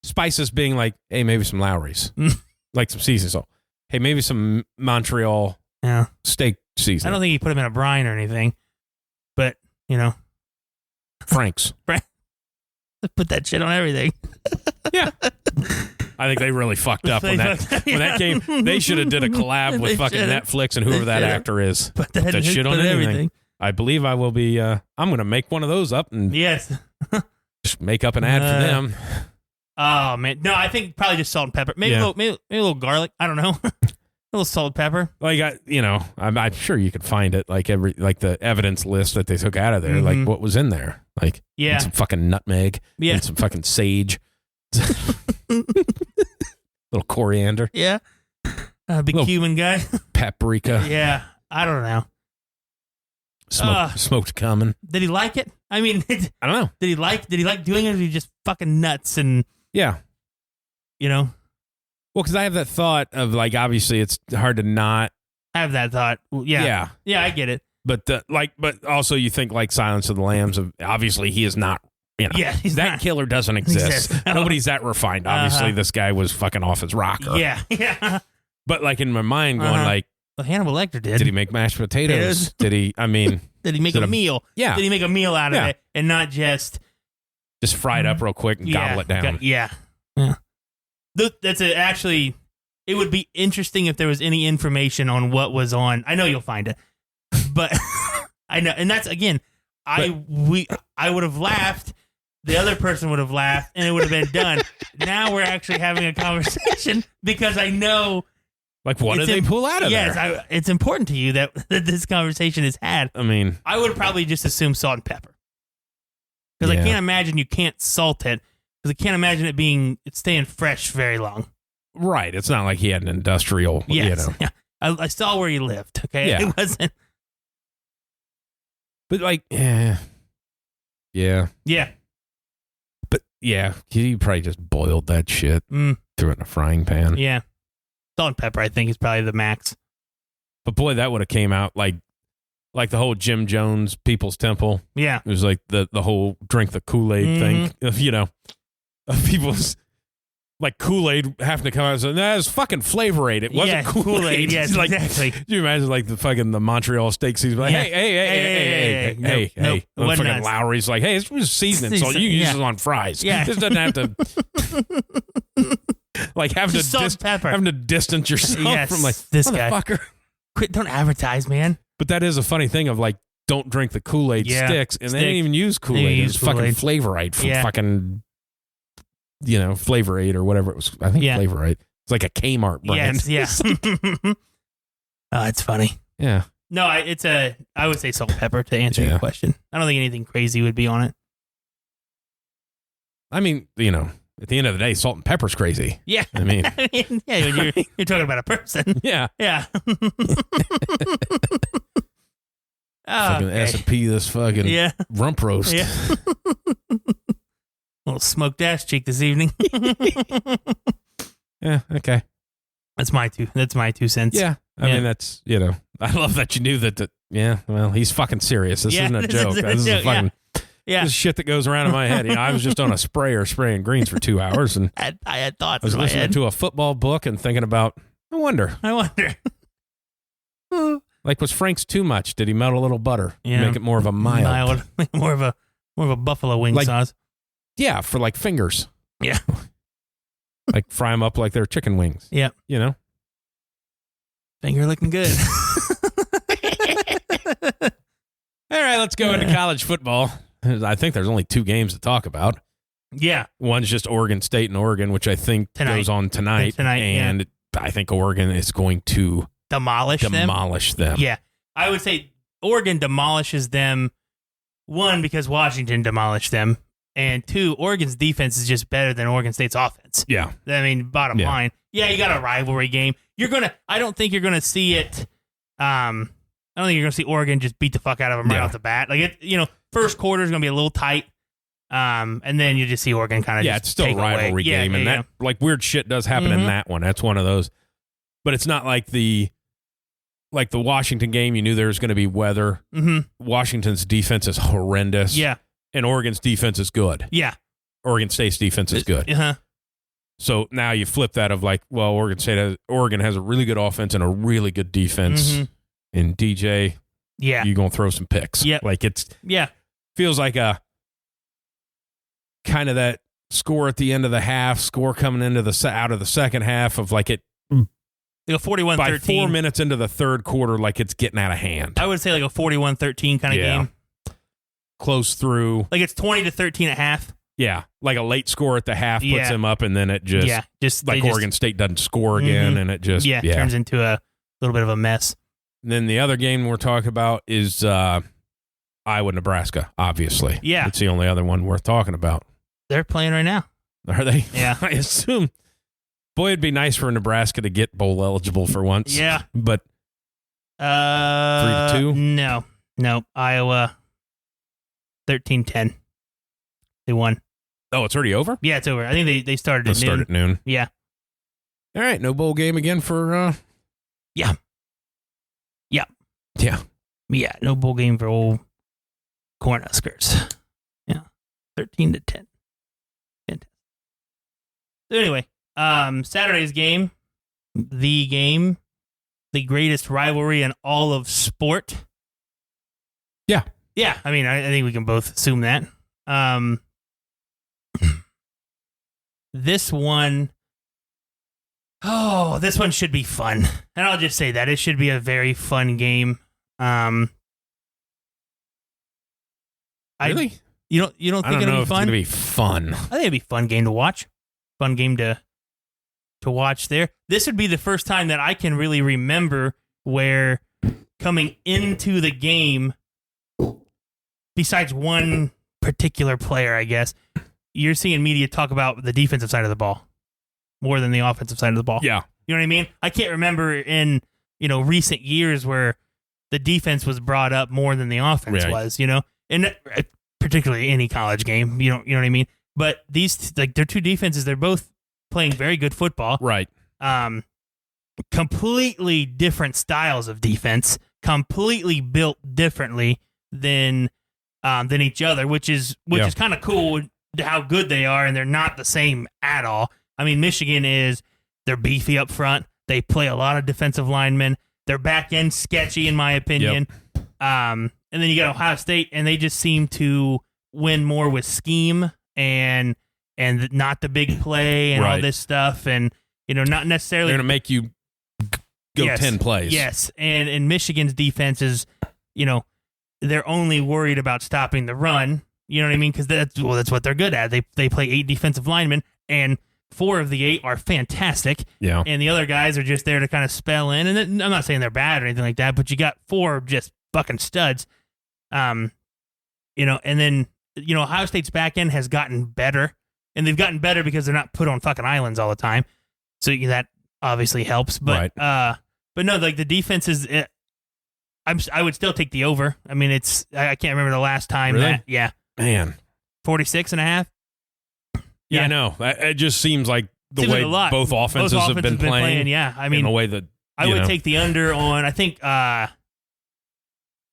spices being like, hey, maybe some Lowry's, like some seasoned salt. Hey, maybe some Montreal steak seasoning. I don't think he put them in a brine or anything, but, Frank's. Put that shit on everything. Yeah. I think they really fucked up when that came. They should have did a collab with fucking Netflix and whoever that actor is. Put that shit on everything. I believe I will be. I'm going to make one of those up and yes, just make up an ad for them. Oh man, no, I think probably just salt and pepper. Maybe a little garlic. I don't know. A little salt and pepper. Like I'm sure you could find it. Like the evidence list that they took out of there. Like what was in there. Like and some fucking nutmeg. Yeah. And some fucking sage. Little coriander. Yeah. Big Cuban guy. Paprika. Yeah. I don't know. Smoked cumin. Did he like it? I mean, I don't know. Did he like doing it, or was he just fucking nuts and Well, because I have that thought of like, obviously it's hard to not have that thought. Yeah. I get it. But but also you think like Silence of the Lambs. Obviously, he is not. You know, Yeah, he's that not. killer doesn't exist. Nobody's that refined. Obviously, this guy was fucking off his rocker. Yeah. But like in my mind, going like, Well, Hannibal Lecter did. did he make mashed potatoes? Did he? I mean, Did he make a meal? Yeah. Did he make a meal out of it and not just fry it up real quick and gobble it down? Yeah. Actually, it would be interesting if there was any information on what was on. I know you'll find it, but I know, and that's again, I would have laughed. The other person would have laughed, and it would have been done. Now we're actually having a conversation because I know. Like, what did they pull out of there? Yes, it's important to you that this conversation is had. I mean, I would probably just assume salt and pepper. Because I can't imagine you can't salt it. Because I can't imagine it staying fresh very long. Right. It's not like he had an industrial, Yes. Yeah. I saw where he lived. Okay. Yeah. It wasn't. But like, yeah. Yeah. But yeah, he probably just boiled that shit, threw it in a frying pan. Yeah. Salt and pepper, I think, is probably the max. But boy, that would have came out like the whole Jim Jones People's Temple. Yeah. It was like the whole drink the Kool-Aid thing. Of people's like Kool-Aid having to come out and say, nah, it was fucking Flavor Aid. It wasn't Kool-Aid. Yes, like, exactly. Do you imagine like the Montreal steak season? Like, hey. Nope, Fucking nuts. Lowry's like, hey, it's just seasoning, so you can use it on fries. Yeah. This doesn't have to like having to distance yourself from like this guy. Motherfucker. Quit! Don't advertise, man. But that is a funny thing of like, don't drink the Kool-Aid sticks, and they didn't even use Kool-Aid. It was fucking Flavor Aid from fucking, Flavor Aid or whatever it was. I think Flavor Aid. It's like a Kmart brand. Yes, yeah. Oh, it's funny. Yeah. No, I would say salt and pepper to answer your question. I don't think anything crazy would be on it. I mean, at the end of the day, salt and pepper's crazy. Yeah. I mean, yeah, you're talking about a person. Yeah. Yeah. Fucking S&P this fucking rump roast. Yeah. Little smoked ass cheek this evening. Yeah, okay. That's my 2 cents. Yeah. I mean, that's, I love that you knew that. Yeah, well, he's fucking serious. This isn't a joke. This is a fucking... Yeah. This is shit that goes around in my head. I was just on a sprayer spraying greens for 2 hours, and I had thoughts. I was listening to a football book and thinking about, I wonder. Like, was Frank's too much? Did he melt a little butter? Yeah. Make it more of a mild. more of a buffalo wing sauce. Yeah, for like fingers. Yeah. Like fry them up like they're chicken wings. Yeah. Finger looking good. All right, let's go into college football. I think there's only 2 games to talk about. Yeah. One's just Oregon State and Oregon, which I think goes on tonight. And I think Oregon is going to demolish them. Yeah. I would say Oregon demolishes them, 1, because Washington demolished them, and 2, Oregon's defense is just better than Oregon State's offense. Yeah. I mean, bottom line. Yeah, you got a rivalry game. I don't think you're going to see it. I don't think you're going to see Oregon just beat the fuck out of them right off the bat. Like, first quarter is going to be a little tight. And then you just see Oregon kind of it's still a rivalry game. And that, like, weird shit does happen in that one. That's one of those. But it's not like the Washington game. You knew there was going to be weather. Mm-hmm. Washington's defense is horrendous. Yeah. And Oregon's defense is good. Yeah. Oregon State's defense is good. Uh-huh. So now you flip that of like, well, Oregon has a really good offense and a really good defense. Mm-hmm. And DJ, you're going to throw some picks. Yeah. Like feels like a kind of that score at the end of the half, score coming into out of the second half of like it. Like a 41-13. By 4 minutes into the third quarter, like it's getting out of hand. I would say like a 41-13 kind of game. Close through. Like it's 20-13 at half. Yeah. Like a late score at the half puts them up, and then it just like Oregon State doesn't score again, and it just turns into a little bit of a mess. And then the other game we're talking about is Iowa, Nebraska, obviously. Yeah. It's the only other one worth talking about. They're playing right now. Are they? Yeah. I assume. Boy, it'd be nice for Nebraska to get bowl eligible for once. Yeah. But 3-2? No. Iowa 13-10. They won. Oh, it's already over? Yeah, it's over. I think they started at noon. Start at noon. Yeah. All right, no bowl game again for Yeah. Yeah, no bowl game for old Cornhuskers. Yeah, 13-10. Fantastic. So anyway, Saturday's game, the greatest rivalry in all of sport. Yeah. Yeah, I mean, I think we can both assume that. This one should be fun. And I'll just say that. It should be a very fun game. Really? You don't think it'll be fun? It's going to be fun. I think it'd be a fun game to watch. Fun game to watch there. This would be the first time that I can really remember where coming into the game, besides one particular player, I guess, you're seeing media talk about the defensive side of the ball more than the offensive side of the ball. Yeah. You know what I mean? I can't remember in, recent years where the defense was brought up more than the offense was, and particularly any college game, you know what I mean? But these, they're two defenses, they're both playing very good football. Right. Completely different styles of defense, completely built differently than each other, which is kind of cool how good they are, and they're not the same at all. I mean, Michigan they're beefy up front. They play a lot of defensive linemen. Their back end sketchy, in my opinion. Yep. And then you got Ohio State, and they just seem to win more with scheme and not the big play and all this stuff, and not necessarily they're going to make you go 10 plays. Yes, and Michigan's defense is, they're only worried about stopping the run. You know what I mean? Because that's what they're good at. They play 8 defensive linemen, and 4 of the 8 are fantastic. Yeah. And the other guys are just there to kind of spell in. And I'm not saying they're bad or anything like that, but you got 4 just fucking studs. And then, Ohio State's back end has gotten better. And they've gotten better because they're not put on fucking islands all the time. So that obviously helps. But but no, like the defense is I would still take the over. I mean, I can't remember the last time really? Man. 46.5. Yeah, I know. It just seems like the way both offenses have been playing. Yeah, I mean, in a way that I would take the under on. I think I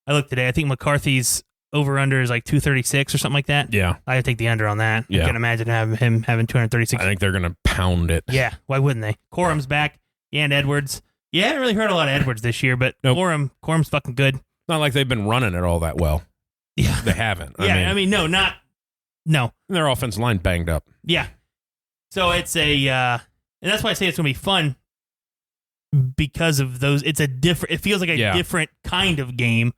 looked today. I think McCarthy's over under is like 236 or something like that. Yeah, I would take the under on that. Yeah. I can imagine him having 236. I think they're gonna pound it. Yeah, why wouldn't they? Corum's back. Yeah, and Edwards. Yeah, I haven't really heard a lot of Edwards this year, but Corum's fucking good. Not like they've been running it all that well. Yeah, they haven't. No. Their offensive line banged up. Yeah. So it's and that's why I say it's going to be fun because of those. It feels like a different kind of game,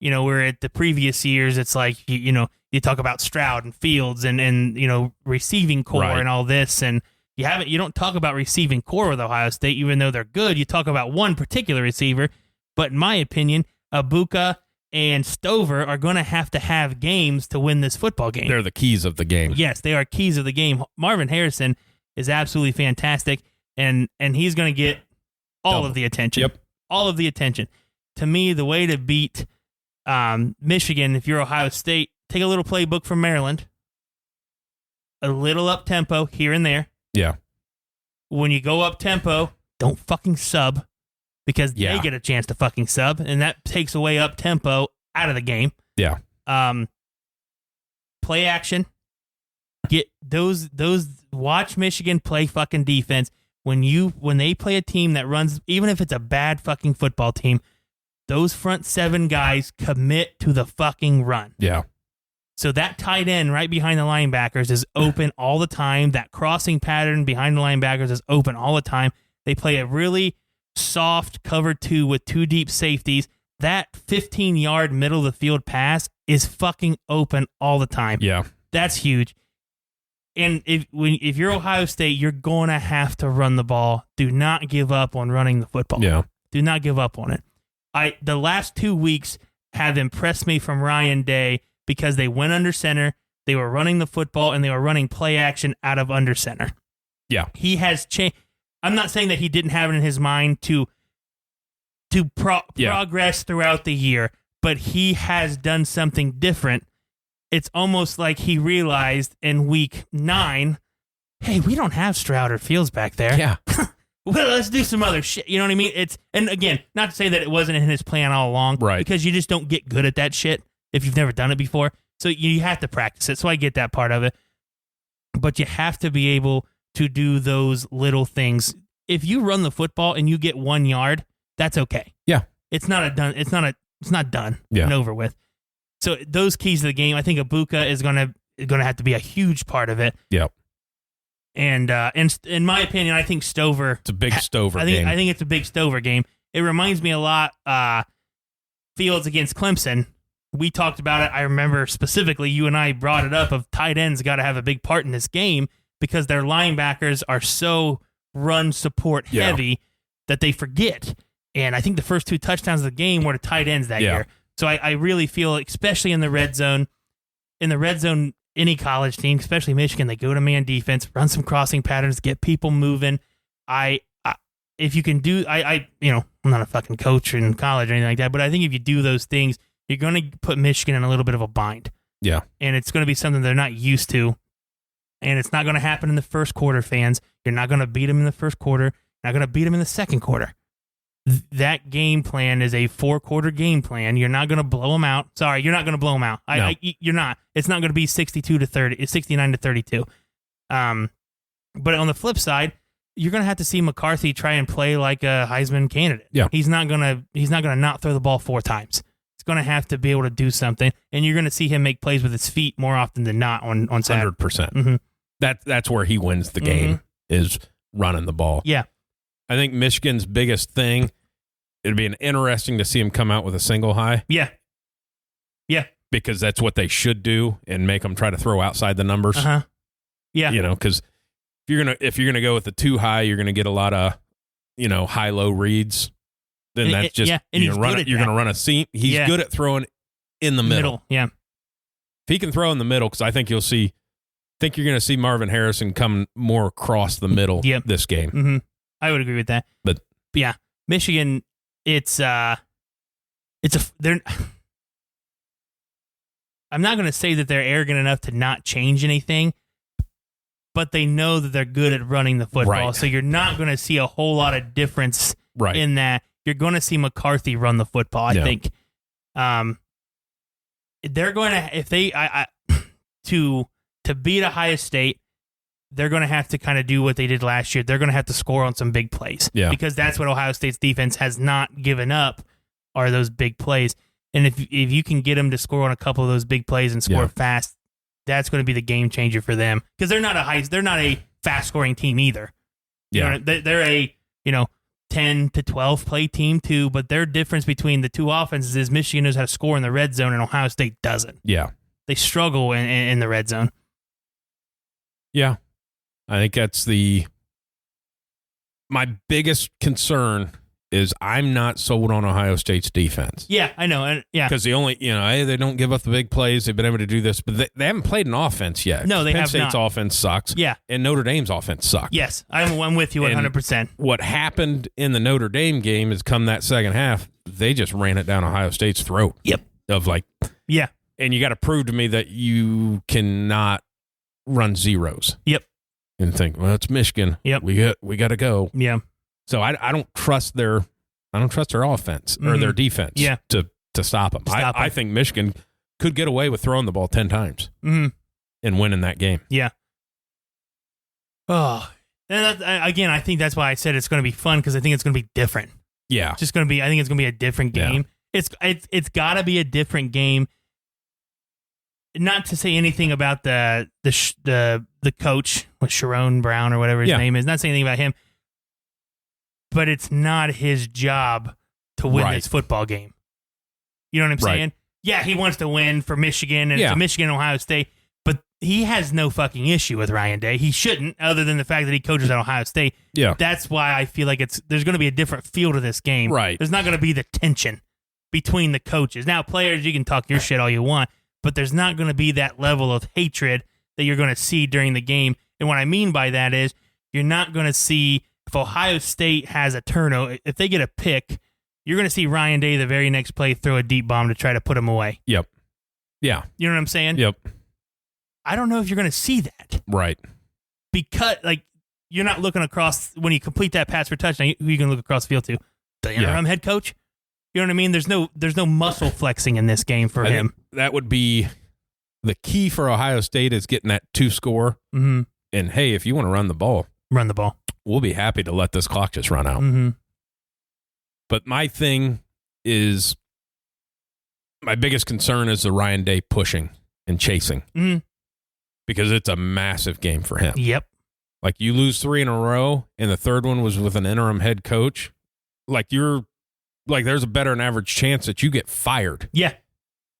where at the previous years, it's like, you talk about Stroud and Fields and receiving core and all this. And you don't talk about receiving core with Ohio State, even though they're good. You talk about one particular receiver. But in my opinion, Abuka and Stover are going to have games to win this football game. They're the keys of the game. Yes, they are keys of the game. Marvin Harrison is absolutely fantastic, and he's going to get all of the attention. Yep. All of the attention. To me, the way to beat Michigan, if you're Ohio State, take a little playbook from Maryland, a little up-tempo here and there. Yeah. When you go up-tempo, don't fucking sub. Because they get a chance to fucking sub, and that takes away up tempo out of the game. Yeah. Play action. Get those. Watch Michigan play fucking defense. When they play a team that runs, even if it's a bad fucking football team, those front 7 guys commit to the fucking run. Yeah. So that tight end right behind the linebackers is open all the time. That crossing pattern behind the linebackers is open all the time. They play a really soft cover 2 with 2 deep safeties. That 15-yard middle of the field pass is fucking open all the time. Yeah. That's huge. And if you're Ohio State, you're going to have to run the ball. Do not give up on running the football. Yeah. Do not give up on it. The last 2 weeks have impressed me from Ryan Day because they went under center, they were running the football, and they were running play action out of under center. Yeah. He has changed. I'm not saying that he didn't have it in his mind to progress throughout the year, but he has done something different. It's almost like he realized in week 9, hey, we don't have Stroud or Fields back there. Yeah. well, let's do some other shit. You know what I mean? And again, not to say that it wasn't in his plan all along, Right. because you just don't get good at that shit if you've never done it before. So you have to practice it. So I get that part of it. But you have to be able to do those little things. If you run the football and you get 1 yard, that's okay. Yeah. It's not done Yeah. and over with. So those keys to the game, I think Ibuka is gonna have to be a huge part of it. Yep. And in my opinion, I think Stover. It's a big Stover game. I think it's a big Stover game. It reminds me a lot Fields against Clemson. We talked about it. I remember specifically you and I brought it up of tight ends got to have a big part in this game because their linebackers are so run support heavy that they forget. And I think the first 2 touchdowns of the game were to tight ends that year. So I really feel, especially in the red zone, any college team, especially Michigan, they go to man defense, run some crossing patterns, get people moving. If you can do, I'm not a fucking coach in college or anything like that, but I think if you do those things, you're going to put Michigan in a little bit of a bind. Yeah. And it's going to be something they're not used to. And it's not going to happen in the first quarter, fans. You're not going to beat them in the first quarter. You're not going to beat them in the second quarter. That game plan is a 4-quarter game plan. You're not going to blow them out. Sorry, you're not going to blow them out. No. You're not. It's not going to be 69-32. But on the flip side, you're going to have to see McCarthy try and play like a Heisman candidate. Yeah. He's not going to not throw the ball 4 times. He's going to have to be able to do something, and you're going to see him make plays with his feet more often than not on Saturday. 100%. Mm-hmm. That's where he wins the game, is running the ball. Yeah. I think Michigan's biggest thing, it'd be interesting to see him come out with a single high. Yeah. Yeah. Because that's what they should do and make them try to throw outside the numbers. Uh-huh. Yeah. Because if you're gonna go with the 2 high, you're gonna get a lot of, high-low reads. Then that's just you're gonna run a seam. He's good at throwing in the middle. Yeah. If he can throw in the middle, because I think you're gonna see Marvin Harrison come more across the middle this game. Mm-hmm. I would agree with that. But yeah, Michigan, I'm not going to say that they're arrogant enough to not change anything, but they know that they're good at running the football. Right. So you're not going to see a whole lot of difference in that. You're going to see McCarthy run the football. I think they're going to, to beat Ohio State, they're going to have to kind of do what they did last year. They're going to have to score on some big plays because that's what Ohio State's defense has not given up, are those big plays. And if you can get them to score on a couple of those big plays and score fast, that's going to be the game changer for them, because they're not a fast scoring team either. Yeah, they're a 10 to 12 play team too. But their difference between the two offenses is Michigan knows how to score in the red zone and Ohio State doesn't. Yeah, they struggle in the red zone. Yeah, I think that's my biggest concern. Is I'm not sold on Ohio State's defense. Yeah, I know. Because they don't give up the big plays. They've been able to do this, but they haven't played an offense yet. No, they Penn have State's not. offense sucks. Yeah. And Notre Dame's offense sucks. Yes, I'm with you 100%. What happened in the Notre Dame game is come that second half, they just ran it down Ohio State's throat. Yep. Yeah. And you got to prove to me that you cannot run zeros. Yep. And think, well, it's Michigan. Yep. We got to go. Yeah. So I don't trust their offense or their defense to stop them. I think Michigan could get away with throwing the ball 10 times and winning that game. Yeah. Oh, and again, I think that's why I said it's going to be fun, because I think it's going to be different. Yeah. I think it's going to be a different game. Yeah. It's got to be a different game. Not to say anything about the coach, with Sharon Brown or whatever his name is. Not saying anything about him. But it's not his job to win this football game. You know what I'm saying? Yeah, he wants to win for Michigan, and it's Michigan and Ohio State, but he has no fucking issue with Ryan Day. He shouldn't, other than the fact that he coaches at Ohio State. Yeah. That's why I feel like there's going to be a different feel to this game. Right. There's not going to be the tension between the coaches. Now, players, you can talk your shit all you want, but there's not going to be that level of hatred that you're going to see during the game. And what I mean by that is you're not going to see... If Ohio State has a turnover, if they get a pick, you're going to see Ryan Day the very next play throw a deep bomb to try to put him away. Yep. Yeah. You know what I'm saying? Yep. I don't know if you're going to see that. Right. Because, you're not looking across when you complete that pass for touchdown. Who you can look across the field to? The interim head coach. You know what I mean? There's no muscle flexing in this game for him. That would be the key for Ohio State is getting that 2 score. Mm-hmm. And hey, if you want to run the ball, we'll be happy to let this clock just run out. Mm-hmm. But my thing is, my biggest concern is the Ryan Day pushing and chasing because it's a massive game for him. Yep. Like you lose 3 in a row and the third one was with an interim head coach. There's a better than average chance that you get fired. Yeah.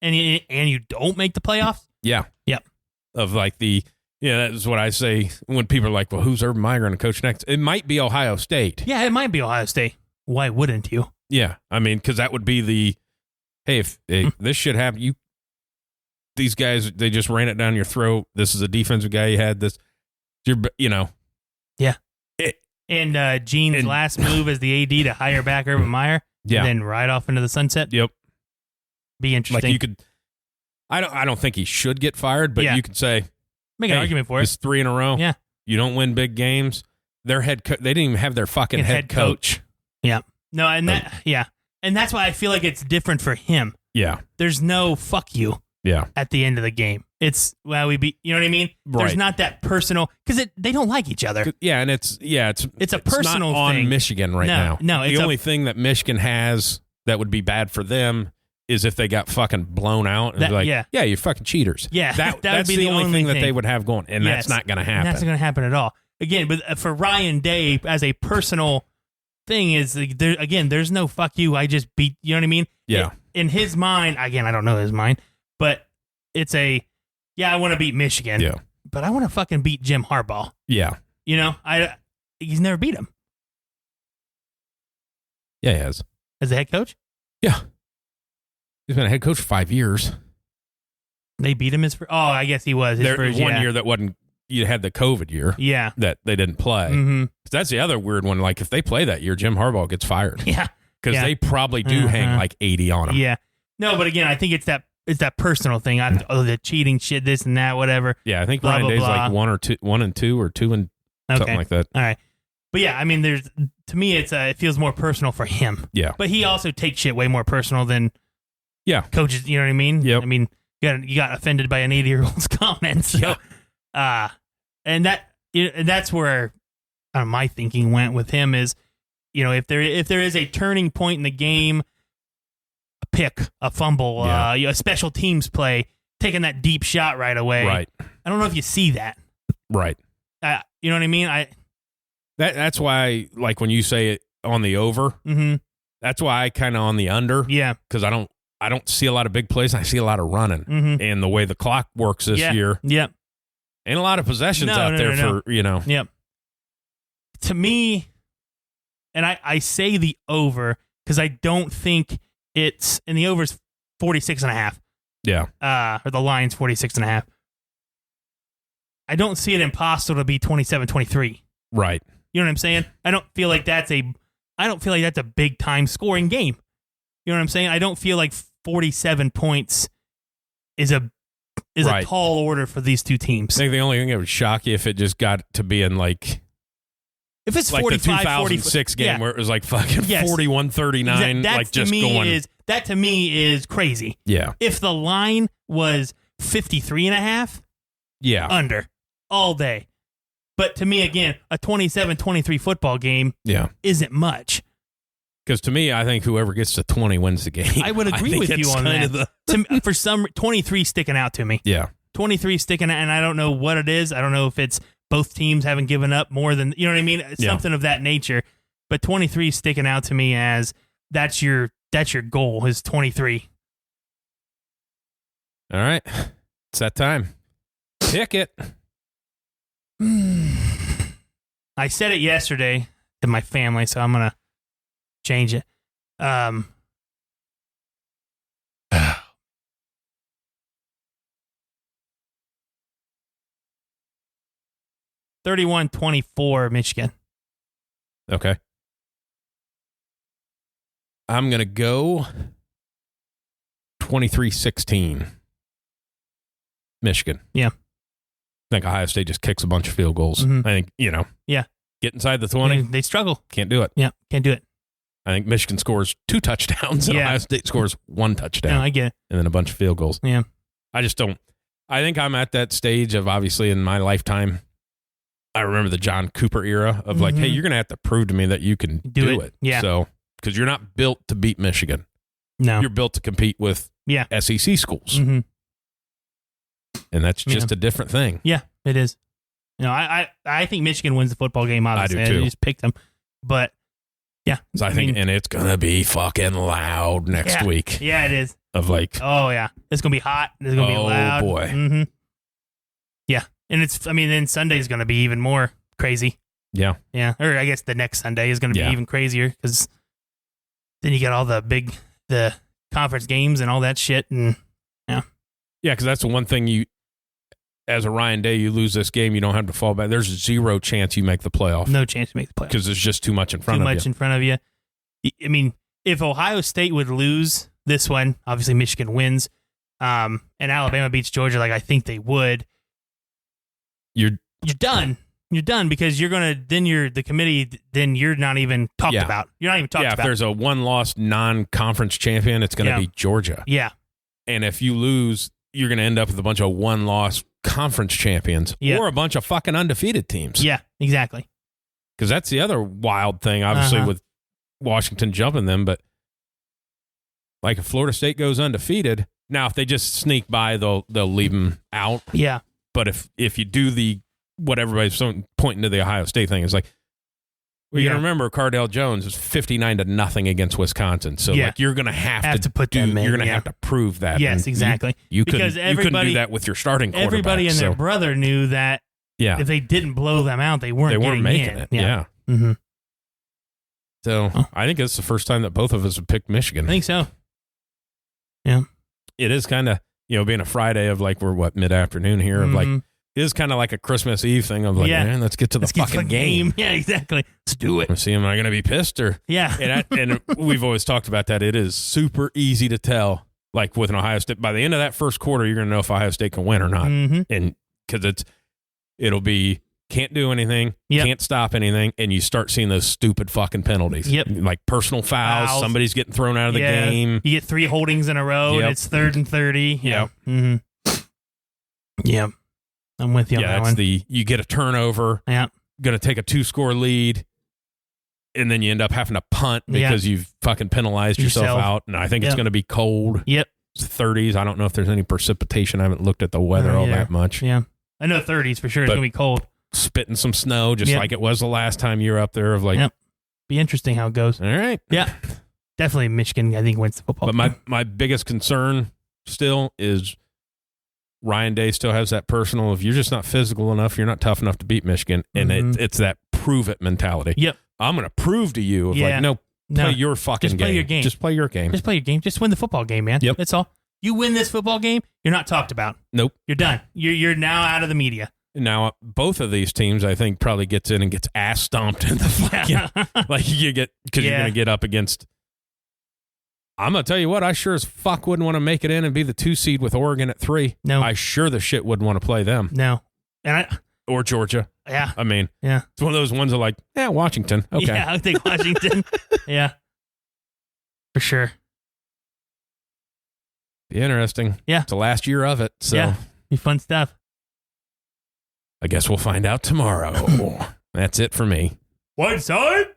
And you don't make the playoffs? Yeah. Yep. That's what I say when people are like, well, who's Urban Meyer going to coach next? It might be Ohio State. Yeah, it might be Ohio State. Why wouldn't you? Yeah. I mean, because that would be the, hey, if this shit happened, these guys, they just ran it down your throat. This is a defensive guy you had. Yeah. And Gene's last move as the AD to hire back Urban Meyer. Yeah. And then ride off into the sunset. Yep. Be interesting. Like you could, I don't think he should get fired, but you could say, make an argument for it. It's 3 in a row. Yeah. You don't win big games. Their they didn't even have their fucking head coach. Yeah. No, and and that's why I feel like it's different for him. Yeah. There's no fuck you. Yeah. At the end of the game. It's, well, we beat, you know what I mean? Right. There's not that personal, because they don't like each other. Yeah, and it's a personal not on thing. Michigan now. No, the only thing that Michigan has that would be bad for them is if they got fucking blown out and you're fucking cheaters. Yeah, that's would be the only thing that they would have going, and that's not going to happen. That's not going to happen at all. Again, but for Ryan Day as a personal thing is there's no fuck you. I just beat. You know what I mean? Yeah. In his mind, again, I don't know his mind, but it's I want to beat Michigan. Yeah. But I want to fucking beat Jim Harbaugh. Yeah. You know, he's never beat him. Yeah, he has. As a head coach? Yeah. He's been a head coach for 5 years. They beat him I guess he was. There was 1 year that wasn't, you had the COVID year. Yeah. That they didn't play. Mm-hmm. That's the other weird one. Like, if they play that year, Jim Harbaugh gets fired. Yeah. Because they probably do hang like 80 on him. Yeah. No, but again, I think it's that personal thing. The cheating shit, this and that, whatever. Yeah, I think blah, Ryan blah, Day's blah. like 1 and 2 or 2 and something like that. All right. But yeah, I mean, to me, it feels more personal for him. Yeah. But he also takes shit way more personal than coaches. You know what I mean? Yep. I mean, you got offended by an 80-year-old's comments. So, and that's where my thinking went with him is, if there is a turning point in the game, a pick, a fumble, a special teams play, taking that deep shot right away. Right. I don't know if you see that. Right. You know what I mean? That's why, like, when you say it on the over, that's why I kind of on the under. Yeah. Because I don't see a lot of big plays. I see a lot of running. Mm-hmm. And the way the clock works this year. Yep. Ain't a lot of possessions out there for. Yep. To me, and I say the over because I don't think it's, and the over's 46.5. Yeah. Or the line's 46.5. I don't see it impossible to be 27-23. Right. You know what I'm saying? I don't feel like that's a big time scoring game. You know what I'm saying? I don't feel like 47 points is a tall order for these two teams. I think the only thing that would shock you if it just got to be in like, if it's like 45, the 2006 game where it was like fucking 41-39, like just going. That to me is crazy. Yeah. If the line was 53.5, under all day. But to me, again, a 27-23 football game isn't much. Because to me, I think whoever gets to 20 wins the game. I would agree with you on that. For some, 23 sticking out to me. Yeah. 23 sticking out, and I don't know what it is. I don't know if it's both teams haven't given up more than, you know what I mean? Something of that nature. But 23 sticking out to me as that's your goal is 23. All right. It's that time. Pick it. I said it yesterday to my family, so I'm going to change it. 31-24 Michigan. Okay. I'm going to go 23-16 Michigan. Yeah. I think Ohio State just kicks a bunch of field goals. Mm-hmm. I think, Yeah. get inside the 20. They struggle. Can't do it. Yeah, can't do it. I think Michigan scores 2 touchdowns and Ohio State scores 1 touchdown. No, I get it. And then a bunch of field goals. Yeah. I just don't. I think I'm at that stage of, obviously, in my lifetime, I remember the John Cooper era of like, hey, you're going to have to prove to me that you can do it. Yeah. So, because you're not built to beat Michigan. No. You're built to compete with SEC schools. Mm-hmm. And that's just a different thing. Yeah, it is. I think Michigan wins the football game, obviously. I do too. I just picked them. But, yeah. So I think, and it's going to be fucking loud next week. Yeah, it is. Of like, oh, yeah. It's going to be hot. It's going to be loud. Oh, boy. Mm-hmm. Yeah. And then Sunday's going to be even more crazy. Yeah. Yeah. Or I guess the next Sunday is going to be even crazier because then you get all the conference games and all that shit. And yeah. Yeah, because that's the one thing as a Ryan Day, you lose this game, you don't have to fall back. There's 0 chance you make the playoff. No chance you make the playoff. Because there's just too much in front of you. Too much in front of you. I mean, if Ohio State would lose this one, obviously Michigan wins, and Alabama beats Georgia like I think they would, you're done. You're done because you're the committee, then you're not even talked about. You're not even talked about. Yeah, if there's a 1-loss non-conference champion, it's going to be Georgia. Yeah. And if you lose, you're going to end up with a bunch of 1-loss conference champions or a bunch of fucking undefeated teams. Yeah, exactly. Because that's the other wild thing, obviously, with Washington jumping them. But like if Florida State goes undefeated, now if they just sneak by, they'll leave them out. Yeah. But if you do what everybody's pointing to the Ohio State thing is like, well, you got to remember Cardale Jones is 59-0 against Wisconsin. So like you're going to have to put them in. You're going to have to prove that. Yes, and exactly. You couldn't do that with your starting quarterback. Everybody and their brother knew that if they didn't blow them out, they weren't making it. Yeah. Mm-hmm. So I think it's the first time that both of us have picked Michigan. I think so. Yeah. It is kind of, being a Friday of like, we're mid-afternoon here of like, it is kind of like a Christmas Eve thing of like, man, let's get to the fucking game. Yeah, exactly. Let's do it. Let's see, am I going to be pissed or? Yeah. And we've always talked about that. It is super easy to tell, like with an Ohio State, by the end of that first quarter, you're going to know if Ohio State can win or not. Mm-hmm. And because it'll be, can't do anything, can't stop anything, and you start seeing those stupid fucking penalties. Yep. Like personal fouls, somebody's getting thrown out of the game. You get 3 holdings in a row, and it's 3rd and 30. Yeah. Mm-hmm. Yeah. I'm with you on that one. You get a turnover. Yeah. Going to take a 2-score lead, and then you end up having to punt because you've fucking penalized yourself out. And I think it's going to be cold. Yep. It's 30s. I don't know if there's any precipitation. I haven't looked at the weather all that much. Yeah. I know 30s for sure. It's going to be cold. Spitting some snow just like it was the last time you were up there of like. Be interesting how it goes. All right. Yeah. Definitely Michigan, I think, wins the football game. But my biggest concern still is Ryan Day still has that personal, if you're just not physical enough, you're not tough enough to beat Michigan. And it's that prove it mentality. Yep. I'm going to prove to you of play your fucking just game. Play your game. Just play your game. Just play your game. Just win the football game, man. Yep. That's all. You win this football game, you're not talked about. Nope. You're done. You're now out of the media. Now, both of these teams, I think, probably gets in and gets ass stomped in the fucking, like you get, because you're going to get up against. I'm going to tell you what, I sure as fuck wouldn't want to make it in and be the 2 seed with Oregon at 3. No. I sure the shit wouldn't want to play them. No. And or Georgia. Yeah. I mean, it's one of those ones that like, Washington. Okay. Yeah, I think Washington. Yeah. For sure. Be interesting. Yeah. It's the last year of it. So be fun stuff. I guess we'll find out tomorrow. That's it for me. WideSide.